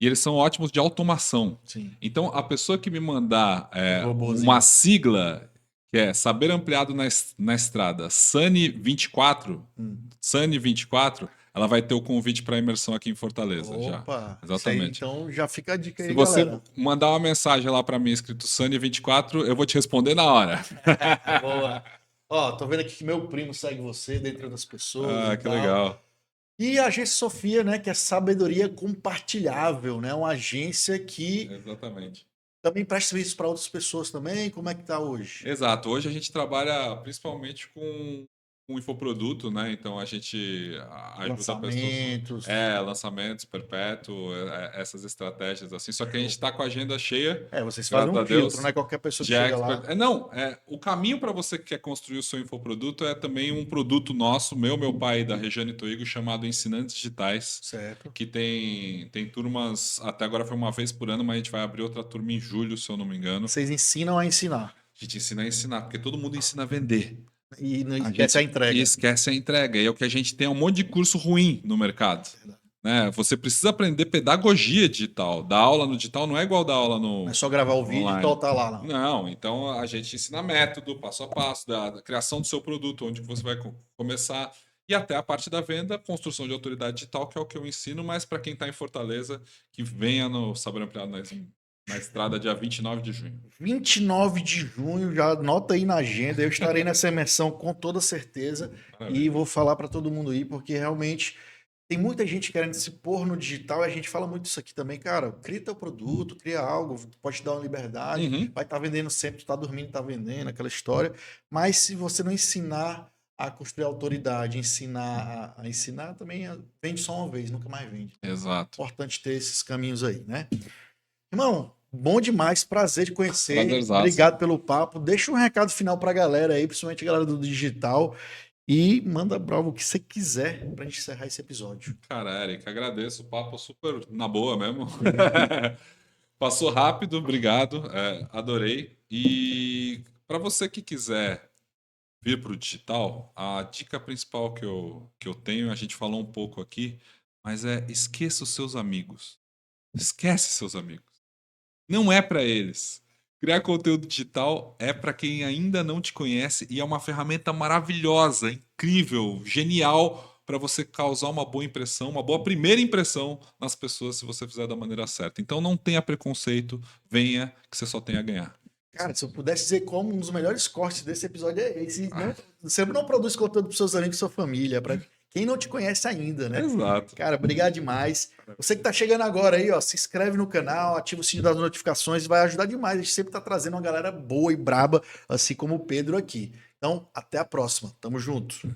e eles são ótimos de automação. Sim. Então a pessoa que me mandar Robozinho. uma sigla que é Saber Ampliado na Estrada, SANI24, SANI24, ela vai ter o convite para imersão aqui em Fortaleza. Opa, já. Exatamente. Aí, então já fica a dica aí, Se você galera. mandar uma mensagem lá para mim escrito SANI24, eu vou te responder na hora. Boa. Ó, tô vendo aqui que meu primo segue você, dentre outras pessoas. Ah, que legal. E a Agência Sofia, né, que é sabedoria compartilhável, né? Uma agência que Exatamente. também presta serviço para outras pessoas também. Como é que tá hoje? Exato. Hoje a gente trabalha principalmente com infoproduto, né? Então a gente ajuda Lançamentos. pessoas. Lançamentos, perpétuo, essas estratégias assim. Só que a gente está com a agenda cheia. Vocês fazem um filtro, não é qualquer pessoa que chega lá. O caminho para você que quer construir o seu infoproduto é também um produto nosso, meu pai e da Regiane Toigo, chamado Ensinantes Digitais. Certo. Que tem turmas, até agora foi uma vez por ano, mas a gente vai abrir outra turma em julho, se eu não me engano. Vocês ensinam a ensinar. A gente ensina a ensinar, porque todo mundo ensina a vender. E não esquece a entrega. E esquece a entrega. E é o que a gente tem um monte de curso ruim no mercado. Né? Você precisa aprender pedagogia digital. Dar aula no digital não é igual dar aula no. Não é só gravar o vídeo online. e soltar lá, não. Não, então a gente ensina método, passo a passo, da criação do seu produto, onde você vai começar. E até a parte da venda, construção de autoridade digital, que é o que eu ensino, mas para quem está em Fortaleza, que venha no Saber Ampliado na estrada dia 29 de junho. 29 de junho, já anota aí na agenda. Eu estarei nessa imersão com toda certeza. Maravilha. E vou falar para todo mundo aí, porque realmente tem muita gente querendo se pôr no digital e a gente fala muito isso aqui também, cara. Cria teu produto, cria algo, pode te dar uma liberdade, vai estar vendendo sempre, tu tá dormindo, tá vendendo, aquela história. Mas se você não ensinar a construir autoridade, ensinar a ensinar, também vende só uma vez, nunca mais vende. Exato. Importante ter esses caminhos aí, né? Irmão, bom demais, prazer de conhecer. Prazerzaço. Obrigado pelo papo. Deixa um recado final pra galera aí, principalmente a galera do digital. E manda bravo o que você quiser pra gente encerrar esse episódio. Cara, Eric, agradeço. O papo super na boa mesmo. Passou rápido, obrigado. Adorei. E para você que quiser vir para o digital, a dica principal que eu tenho, a gente falou um pouco aqui, mas esqueça os seus amigos. Esquece seus amigos. Não é para eles. Criar conteúdo digital é para quem ainda não te conhece e é uma ferramenta maravilhosa, incrível, genial para você causar uma boa impressão, uma boa primeira impressão nas pessoas se você fizer da maneira certa. Então não tenha preconceito, venha que você só tem a ganhar. Cara, se eu pudesse dizer como um dos melhores cortes desse episódio é esse. Você não produz conteúdo para seus amigos e sua família, para quem não te conhece ainda, né? Exato. Cara, obrigado demais. Você que tá chegando agora aí, ó, se inscreve no canal, ativa o sininho das notificações, vai ajudar demais. A gente sempre tá trazendo uma galera boa e braba, assim como o Pedro aqui. Então, até a próxima. Tamo junto.